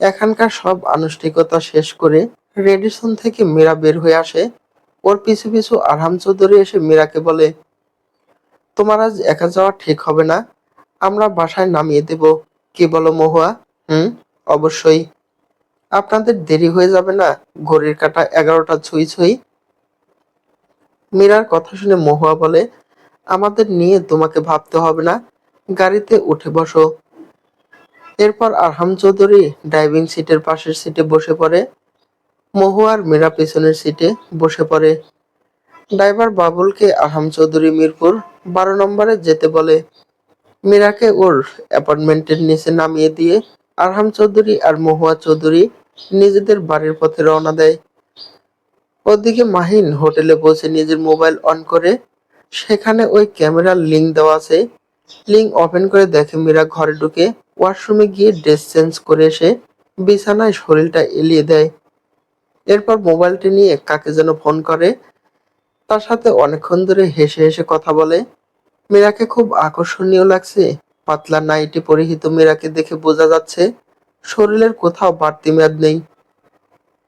এখানকার সব আনুষ্ঠানিকতা শেষ করে রেডিসন থেকে মীরা বের হয়ে আসে। ওর পিছু পিছু আরহাম চৌধুরী এসে মীরাকে বলে, তোমার আজ একা যাওয়া ঠিক হবে না, আমরা বাসায় নামিয়ে দেব। কি বলো মহুয়া? হুম, অবশ্যই। আপনাদের দেরি হয়ে যাবে না? ঘড়ির কাঁটা 11টা ছুঁই ছুঁই। মীরার কথা শুনে মহুয়া বলে, আমাদের নিয়ে তোমাকে ভাবতে হবে না, গাড়িতে উঠে বসো। এরপর আরহাম চৌধুরী ড্রাইভিং সিটের পাশের সিটে বসে পড়ে। মহুয়া আর মীরা পেছনের সিটে বসে পড়ে। ড্রাইভার বাবুলকে আরহাম চৌধুরী মিরপুর 12 নম্বরে যেতে বলে। মীরাকে ওর অ্যাপার্টমেন্টের নিচে নামিয়ে দিয়ে আরহাম চৌধুরী আর মহুয়া চৌধুরী নিজেদের বাড়ির পথে রওনা দেয়। ওদিকে মাহিন হোটেলে পৌঁছে নিজের মোবাইল অন করে। সেখানে ওই ক্যামেরার লিংক দেওয়া আছে। লিংক ওপেন করে দেখে মীরা ঘরে ঢুকে ওয়াশরুমে গিয়ে ড্রেস চেঞ্জ করে এসে বিছানায় শরীরটা এলিয়ে দেয়। এরপর মোবাইলটি নিয়ে কাকে যেন ফোন করে। তার সাথে অনেকক্ষণ ধরে হেসে হেসে কথা বলে। মীরাকে খুব আকর্ষণীয় লাগছে। পাতলা নাইটি পরিহিত মীরাকে দেখে বোঝা যাচ্ছে শরীরের কোথাও বাড়তি মেদ নেই।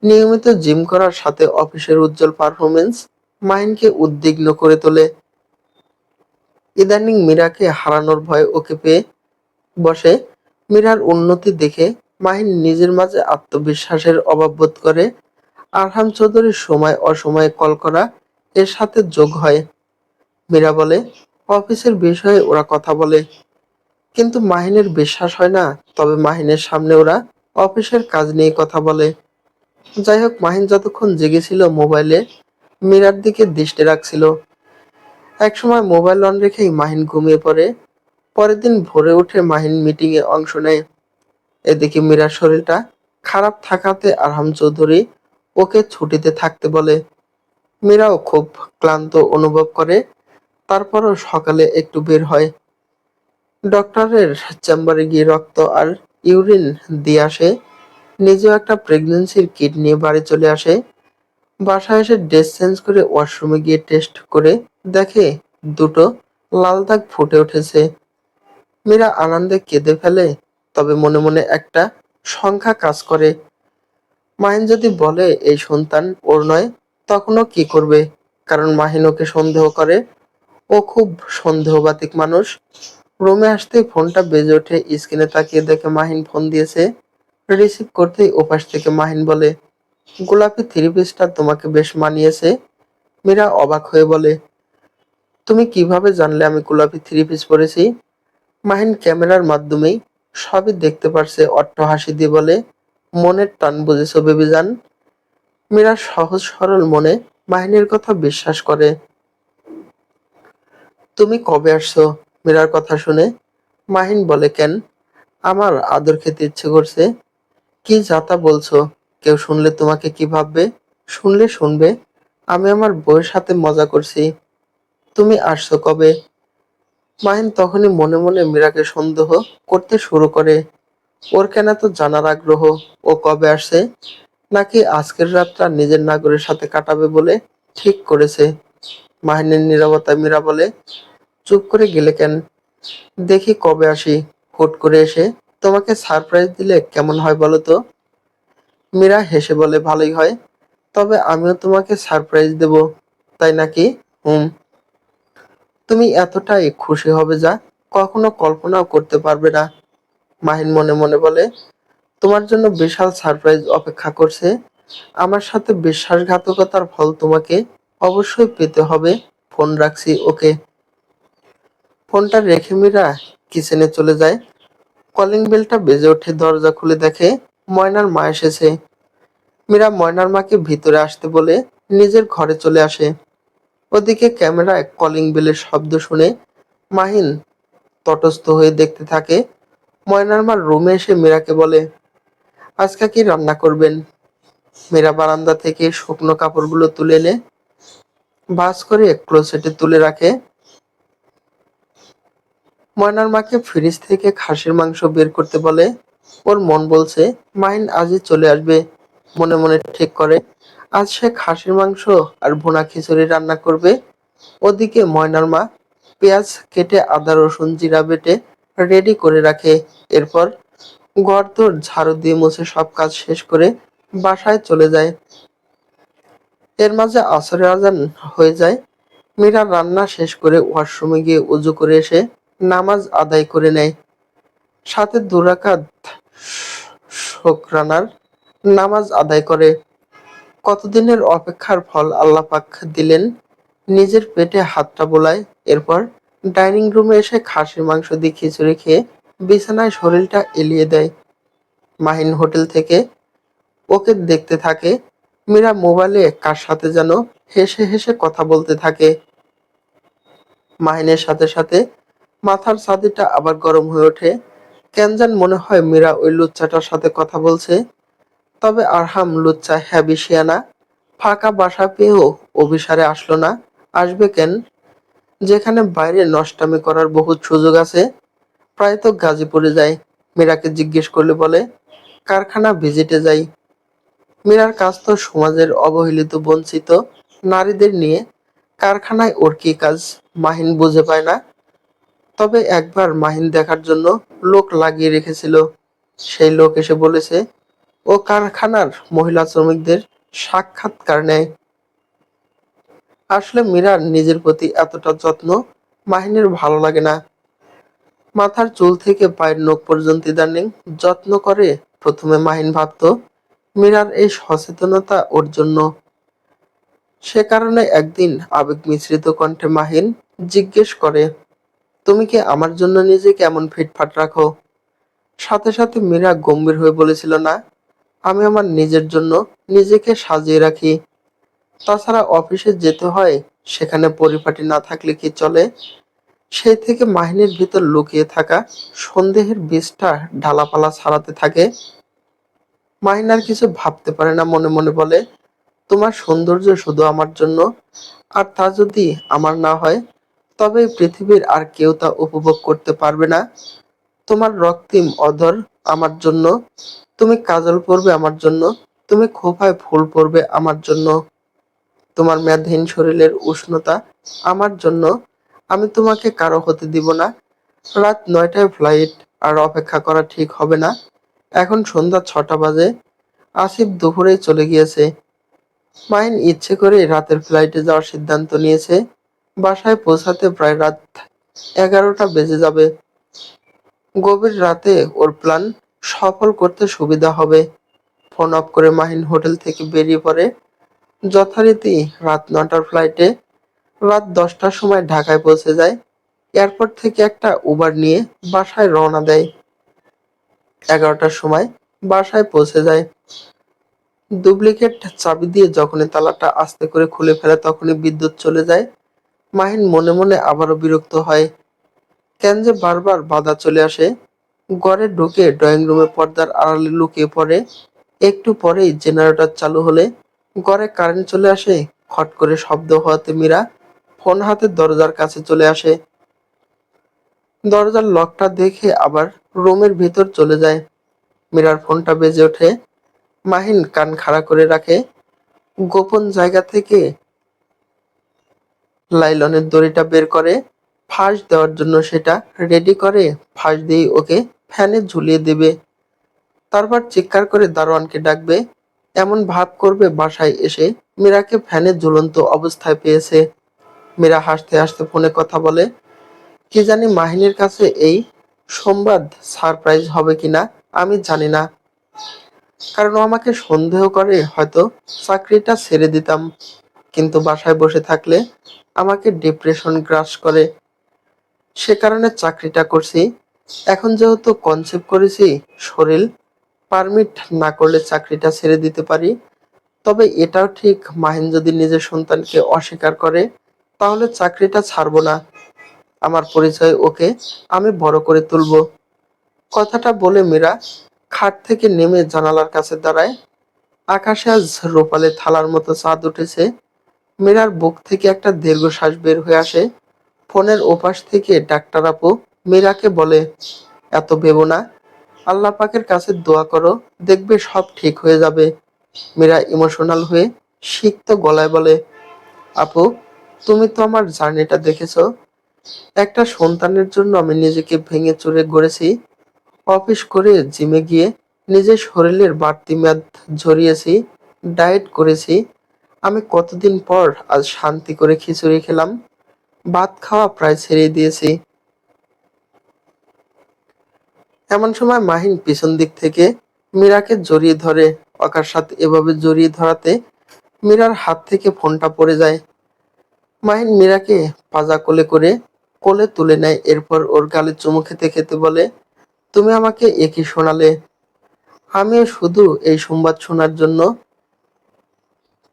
নিয়মিত জিম করার সাথে অফিসের উজ্জ্বল পারফরমেন্স মাহিনকে উদ্বিগ্ন করে তোলে। ইদানিং মীরাকে হারানোর ভয় ওকে পেয়ে বসে। মীরার উন্নতি দেখে মাহিন নিজের মাঝে আত্মবিশ্বাসের অভাব বোধ করে। আরহাম চৌধুরীর সময় অসময়ে কল করা এর সাথে যোগ হয়। মীরা বলে, অফিসের বিষয়ে ওরা কথা বলে, কিন্তু মাহিনের বিশ্বাস হয় না। তবে মাহিনের সামনে ওরা অফিসের কাজ নিয়ে কথা বলে। যাই হোক, মাহিন যতক্ষণ জেগেছিল মোবাইলে মীরার দিকে দৃষ্টি রাখছিল। একসময় মোবাইল অন রেখেই মাহিন ঘুমিয়ে পড়ে। পরের দিন ভোরে উঠে মাহিন মিটিং এ অংশ নেয়। এদিকে মীরার শরীরটা খারাপ থাকাতে আরহাম চৌধুরী ওকে ছুটিতে থাকতে বলে। মীরাও খুব ক্লান্ত অনুভব করে। তারপরও সকালে একটু বের হয়। ডক্টরের চেম্বারে গিয়ে রক্ত আর ইউরিন দিয়ে আসে। নিজেও একটা প্রেগন্যান্সির কিট নিয়ে বাড়ি চলে আসে। বাসায় এসে ড্রেস চেঞ্জ করে ওয়াশরুমে গিয়ে টেস্ট করে দেখে দুটো লাল দাগ ফুটে উঠেছে। মীরা আনন্দে কেঁদে ফেলে, তবে মনে মনে একটা সংখ্যা কাজ করে। মাহিন যদি বলে এই সন্তান ওর নয়, তখন ও কি করবে? কারণ মাহিন ওকে সন্দেহ করে। ও খুব সন্দেহবাতিক মানুষ। রুমে আসতেই ফোনটা বেজে ওঠে। স্ক্রিনে তাকিয়ে দেখে মাহিন ফোন দিয়েছে। রিসিভ করতেই ওপাশ থেকে মাহিন বলে, গোলাপি থ্রি পিসটা তোমাকে বেশ মানিয়েছে। মীরা অবাক হয়ে বলে, তুমি কিভাবে জানলে আমি গোলাপি থ্রি পিস পরেছি? মাহিন ক্যামেরার মাধ্যমেই সবই দেখতে পারছে। অট্ট হাসি দিয়ে বলে, মনের টান বুঝেছো বেবিজান। মীরা সহজ সরল মনে মাহিনের কথা বিশ্বাস করে। তুমি কবে আসছো? মীরার কথা শুনে মাহিন বলে, কেন? আমার আদর খেতে ইচ্ছে করছে। কি যাতা বলছো? কেউ শুনলে তোমাকে কি ভাববে? শুনলে শুনবে, আমি আমার বউয়ের সাথে মজা করছি। তুমি আসছো কবে? মাহিন তখনই মনে মনে মীরাকে সন্দেহ করতে শুরু করে। ওর কেন এত জানার আগ্রহ? ও কবে আসছে? নাকি আজকের রাতটা নিজের নাগরের সাথে কাটাবে বলে ঠিক করেছে? মাহিনের নীরবতায় মীরা বলে, চুপ করে গেলে কেন? দেখি কবে আসি। হুট করে এসে তোমাকে সারপ্রাইজ দিলে কেমন হয় বলো তো? মীরা হেসে বলে, ভালোই হয়। তবে আমিও তোমাকে সারপ্রাইজ দেব, তাই নাকি? হুম। তুমি এতটাই খুশি হবে যা কখনো কল্পনাও করতে পারবে না। মাহিন মনে মনে বলে, তোমার জন্য বিশাল সারপ্রাইজ অপেক্ষা করছে। আমার সাথে বিশ্বাসঘাতকতার ফল তোমাকে অবশ্যই পেতে হবে। ফোন রাখছি, ওকে। ফোনটা রেখে মীরা কিচেনে চলে যায়। কলিং বেলটা বেজে ওঠে, দরজা খুলে দেখে ময়নার মা এসেছে। মীরা ময়নার মাকে ভিতরে আসতে বলে নিজের ঘরে চলে আসে। ওদিকে ক্যামেরায় কলিং বেলের শব্দ শুনে মাহিন তটস্থ হয়ে দেখতে থাকে। ময়নার মা রুমে এসে মীরাকে বলে, আজকে কি রান্না করবেন? মীরা বারান্দা থেকে শুকনো কাপড়গুলো তুলে এনে ভাঁজ করে ক্লোজেটে তুলে রাখে। ময়নার মাকে ফ্রিজ থেকে খাসির মাংস বের করতে বলে। ওর মন বলছে মাহিন আজই চলে আসবে। মনে মনে ঠিক করে আজ সে খাসির মাংস আর ভুনা খিচুড়ি রান্না করবে। ওদিকে ময়নার মা পেঁয়াজ কেটে আদা রসুন জিরা বেটে রেডি করে রাখে। এরপর ঘরদোর ঝাড়ু দিয়ে মুছে সব কাজ শেষ করে বাসায় চলে যায়। এর মাঝে আসরের আজান হয়ে যায়। মীরা রান্না শেষ করে ওয়াশরুমে গিয়ে উজু করে এসে নামাজ আদায় করে নেয়। সাথে ২ রাকাত শুকরানার নামাজ আদায় করে। কতদিনের অপেক্ষার ফল আল্লাহ পাক দিলেন। নিজের পেটে হাতটা বোলায়। এরপর ডাইনিং রুমে এসে খাসির মাংস দিয়ে খিচুড়ি খেয়ে বিছানায় শরীরটা এলিয়ে দেয়। মাহিন হোটেল থেকে ওকে দেখতে থাকে। মীরা মোবাইলে কার সাথে যেন হেসে হেসে কথা বলতে থাকে। মাহিনের সাথে সাথে মাথার ছাতিটা আবার গরম হয়ে ওঠে। কেন জানি মনে হয় মীরা ওই লুচ্চাটার সাথে কথা বলছে। তবে আরহাম লুচ্চা হ্যাবিশিয়ানা। ফাঁকা বাসা পেয়েও অভিসারে আসলো না। আসবে কেন? যেখানে বাইরে নষ্টামি করার বহুত সুযোগ আছে। প্রায় তো গাজীপুরে যায়। মীরাকে জিজ্ঞেস করলে বলে কারখানা ভিজিটে যাই। মীরার কাজ তো সমাজের অবহেলিত বঞ্চিত নারীদের নিয়ে। কারখানায় ওর কি কাজ মাহিন বুঝে পায় না। তবে একবার মাহিন দেখার জন্য লোক লাগিয়ে রেখেছিল। সেই লোক এসে বলেছে ও কারখানার মহিলা শ্রমিকদের সাক্ষাৎকার নেয়। আসলে মীরার নিজের প্রতি এতটা যত্ন মাহিনের ভালো লাগে না। মাথার চুল থেকে পায়ের নখ পর্যন্ত ইদানিং যত্ন করে। প্রথমে মাহিন ভাবতো মীরার এই সচেতনতা ওর জন্য। সে কারণে একদিন আবেগ মিশ্রিত কণ্ঠে মাহিন জিজ্ঞেস করে, তুমি কি আমার জন্য নিজেকে এমন ফিটফাট রাখো? সাথে সাথে মীরা গম্ভীর হয়ে বলেছিল, না, আমি আমার নিজের জন্য নিজেকে সাজিয়ে রাখি। তাছাড়া অফিসে যেতে হয়, সেখানে পরিপাটি না থাকলে কি চলে? সেই থেকে মাহিনের ভিতর লুকিয়ে থাকা সন্দেহের বীজটা ঢালাপালা ছাড়াতে থাকে। মাহিন আর কিছু ভাবতে পারে না, মনে মনে বলে, তোমার সৌন্দর্য শুধু আমার জন্য। আর তা যদি আমার না হয়, তবে এই পৃথিবীর আর কেউ তা উপভোগ করতে পারবে না। তোমার রক্তিম অধর আমার জন্য, তুমি কাজল পরবে আমার জন্য, তুমি খোঁপায় ফুল পরবে আমার জন্য, তোমার মেদহীন শরীরের উষ্ণতা আমার জন্য। আমি তোমাকে কারো হতে দিব না। রাত ৯টায় ফ্লাইট, আর অপেক্ষা করা ঠিক হবে না। এখন সন্ধ্যা ৬টা বাজে। আসিফ দুপুরেই চলে গিয়েছে। মাহিন ইচ্ছে করে রাতের ফ্লাইটে যাওয়ার সিদ্ধান্ত নিয়েছে। বাসায় পৌঁছাতে প্রায় রাত ১১টা বেজে যাবে। গভীর রাতে ওর প্ল্যান সফল করতে সুবিধা হবে। ফোন অফ করে মাহিন হোটেল থেকে বেরিয়ে পড়ে। যথারীতি রাত ৯টার ফ্লাইটে রাত ১০টার সময় ঢাকায় পৌঁছে যায়। এয়ারপোর্ট থেকে একটা উবার নিয়ে বাসায় রওনা দেয়। ১১টার সময় বাসায় পৌঁছে যায়। ডুপ্লিকেট চাবি দিয়ে যখনই তালাটা আস্তে করে খুলে ফেলে, তখনই বিদ্যুৎ চলে যায়। মাহিন মনে মনে আবারও বিরক্ত হয়। কেন যে বারবার বাধা চলে আসে। ঘরে ঢুকে ড্রয়িং রুমে পর্দার আড়ালে লুকিয়ে পড়ে। একটু পরেই জেনারেটর চালু হলে ঘরে কারেন্ট চলে আসে। খট করে শব্দ হওয়াতে মীরা ফোন হাতে দরজার কাছে চলে আসে। দরজার লকটা দেখে আবার রুমের ভিতর চলে যায়। মীরার ফোনটা বেজে ওঠে। মাহিন কান খাড়া করে রাখে। গোপন জায়গা থেকে লাইলনের দড়িটা বের করে ফাঁস দেওয়ার জন্য সেটা রেডি করে। ফাঁস দিয়ে ওকে ফ্যানে ঝুলিয়ে দেবে। তারপর চিৎকার করে দারোয়ানকে ডাকবে। এমন ভাব করবে বাসায় এসে মীরাকে ফ্যানে ঝুলন্ত অবস্থায় পেয়েছে। মীরা হাসতে হাসতে ফোনে কথা বলে। কি জানি মাহিনীর কাছে এই সংবাদ সারপ্রাইজ হবে কিনা আমি জানি না, কারণ ও আমাকে সন্দেহ করে হয়তো চাকরিটা ছেড়ে দিতাম, কিন্তু বাসায় বসে থাকলে আমাকে ডিপ্রেশন গ্রাস করে, সে কারণে চাকরিটা করছি। এখন যেহেতু কনসেপ্ট করেছি শরীর পারমিট না করলে চাকরিটা ছেড়ে দিতে পারি। তবে এটাও ঠিক, মাহিন যদি নিজের সন্তানকে অস্বীকার করে তাহলে চাকরিটা ছাড়বো না। আমার পরিচয় ওকে আমি বড় করে তুলবো। কথাটা বলে মীরা খাট থেকে নেমে জানালার কাছে দাঁড়ায়। আকাশে আজ রূপালি থালার মতো চাঁদ উঠেছে। মীরার বুক থেকে একটা দীর্ঘশ্বাস বের হয়ে আসে। ফোনের ওপাশ থেকে ডাক্তার আপু মীরাকে বলে, এত ভেবো না, আল্লাহ পাকের কাছে দোয়া করো, দেখবে সব ঠিক হয়ে যাবে। মীরা ইমোশনাল হয়ে সিক্ত গলায় বলে, আপু তুমি তো আমার জার্নিটা দেখেছো। একটা সন্তানের জন্য আমি নিজেকে ভেঙে চুরে গড়েছি, অফিস করে জিমে গিয়ে নিজের শরীরের বাড়তি মেদ ঝরিয়েছি, ডায়েট করেছি। আমি কতদিন পর আজ শান্তি করে খিচুড়ি খেলাম, ভাত খাওয়া প্রায় ছেড়ে দিয়েছি। এমন সময় মাহিন পিছন দিক থেকে মীরাকে জড়িয়ে ধরে। অকার সাথে এভাবে জড়িয়ে ধরাতে মীরার হাত থেকে ফোনটা পড়ে যায়। মাহিন মীরাকে পাজা কোলে করে কোলে তুলে নেয়, এরপর ওর গালে চুমু খেতে খেতে বলে, তুমি আমাকে একই শোনালে, আমিও শুধু এই সংবাদ শোনার জন্য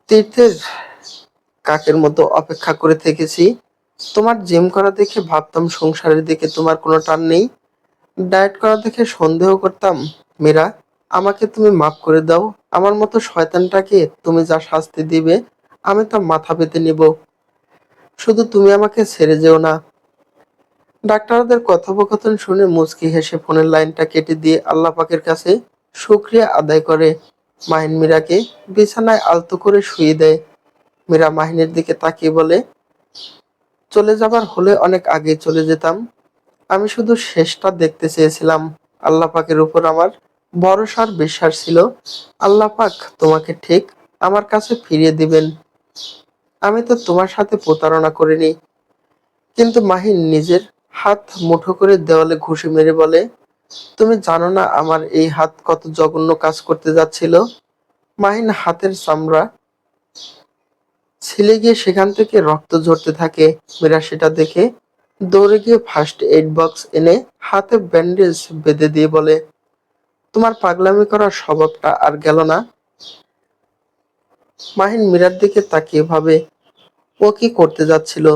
তীর্থের কাকের মতো অপেক্ষা করে থেকেছি। তোমার জিম করা দেখে ভাবতাম সংসারের দিকে তোমার কোনো টান নেই, ডায়েট করা দেখে সন্দেহ করতাম। মীরা, আমাকে তুমি মাফ করে দাও। আমার মতো শয়তানটাকে তুমি যা শাস্তি দিবে আমি তা মাথা পেতে নিব, শুধু তুমি আমাকে ছেড়ে যেও না। ডাক্তারদের কথোপকথন শুনে মুচকি হেসে ফোনের লাইনটা কেটে দিয়ে আল্লাহ পাকের কাছে শুকরিয়া আদায় করে মাহিন মীরাকে বিছানায় আলতো করে শুয়ে দেয়। মীরা মাহিনের দিকে তাকিয়ে বলে, চলে যাবার হলে অনেক আগে চলে যেতাম, আমি শুধু শেষটা দেখতে চেয়েছিলাম। আল্লাহ পাকের উপর আমার ভরসার বিশ্বাস ছিল, আল্লাহ পাক তোমাকে ঠিক আমার কাছে ফিরিয়ে দিবেন। আমি তো তোমার সাথে প্রতারণা করিনি। কিন্তু মাহিন নিজের হাত মুঠো করে দেওয়ালে ঘুষি মেরে বলে, তুমি জানো না আমার এই হাত কত জঘন্য কাজ করতে যাচ্ছিল। মাহিন হাতের চামড়া ছিলে গিয়ে সেখান থেকে রক্ত ঝরতে থাকে। মীরা সেটা দেখে দৌড়ে গিয়ে ফার্স্ট এইড বক্স এনে হাতে ব্যান্ডেজ বেঁধে দিয়ে বলে, তোমার পাগলামি করার স্বভাবটা আর গেল না। মাহিন মীরার দিকে তাকিয়ে ভাবে, ও কি করতে যাচ্ছিল,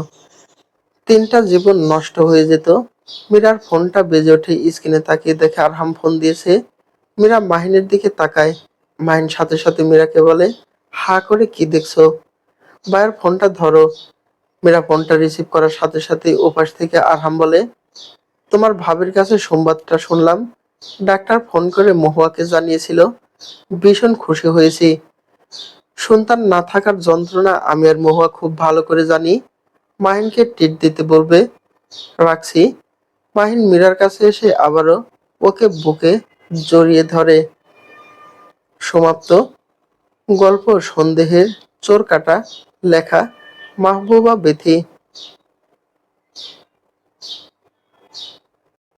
তিনটা জীবন নষ্ট হয়ে যেত। মীরার ফোনটা বেজে ওঠে, স্ক্রিনে তাকিয়ে দেখে আরহাম ফোন দিয়েছে। মীরা মাহিনের দিকে তাকায়। মাহিন সাথে সাথে মীরাকে বলে, হা করে কি দেখছো, ভাইয়ের ফোনটা ধরো। মীরা ফোনটা রিসিভ করার সাথে সাথে ওপাশ থেকে আরহাম বলে, তোমার ভাবির কাছে সংবাদটা শুনলাম, ডাক্তার ফোন করে মহুয়াকে জানিয়েছিল, ভীষণ খুশি হয়েছি। সন্তান না থাকার যন্ত্রণা আমি আর মহুয়া খুব ভালো করে জানি। মাহিনকে ট্রিট দিতে বলবে, রাখছি। মাহিন মীরার কাছে এসে আবারও ওকে বুকে জড়িয়ে ধরে। সমাপ্ত। গল্প সন্দেহের চোর কাটা, লেখা মাহবুবা বেথি।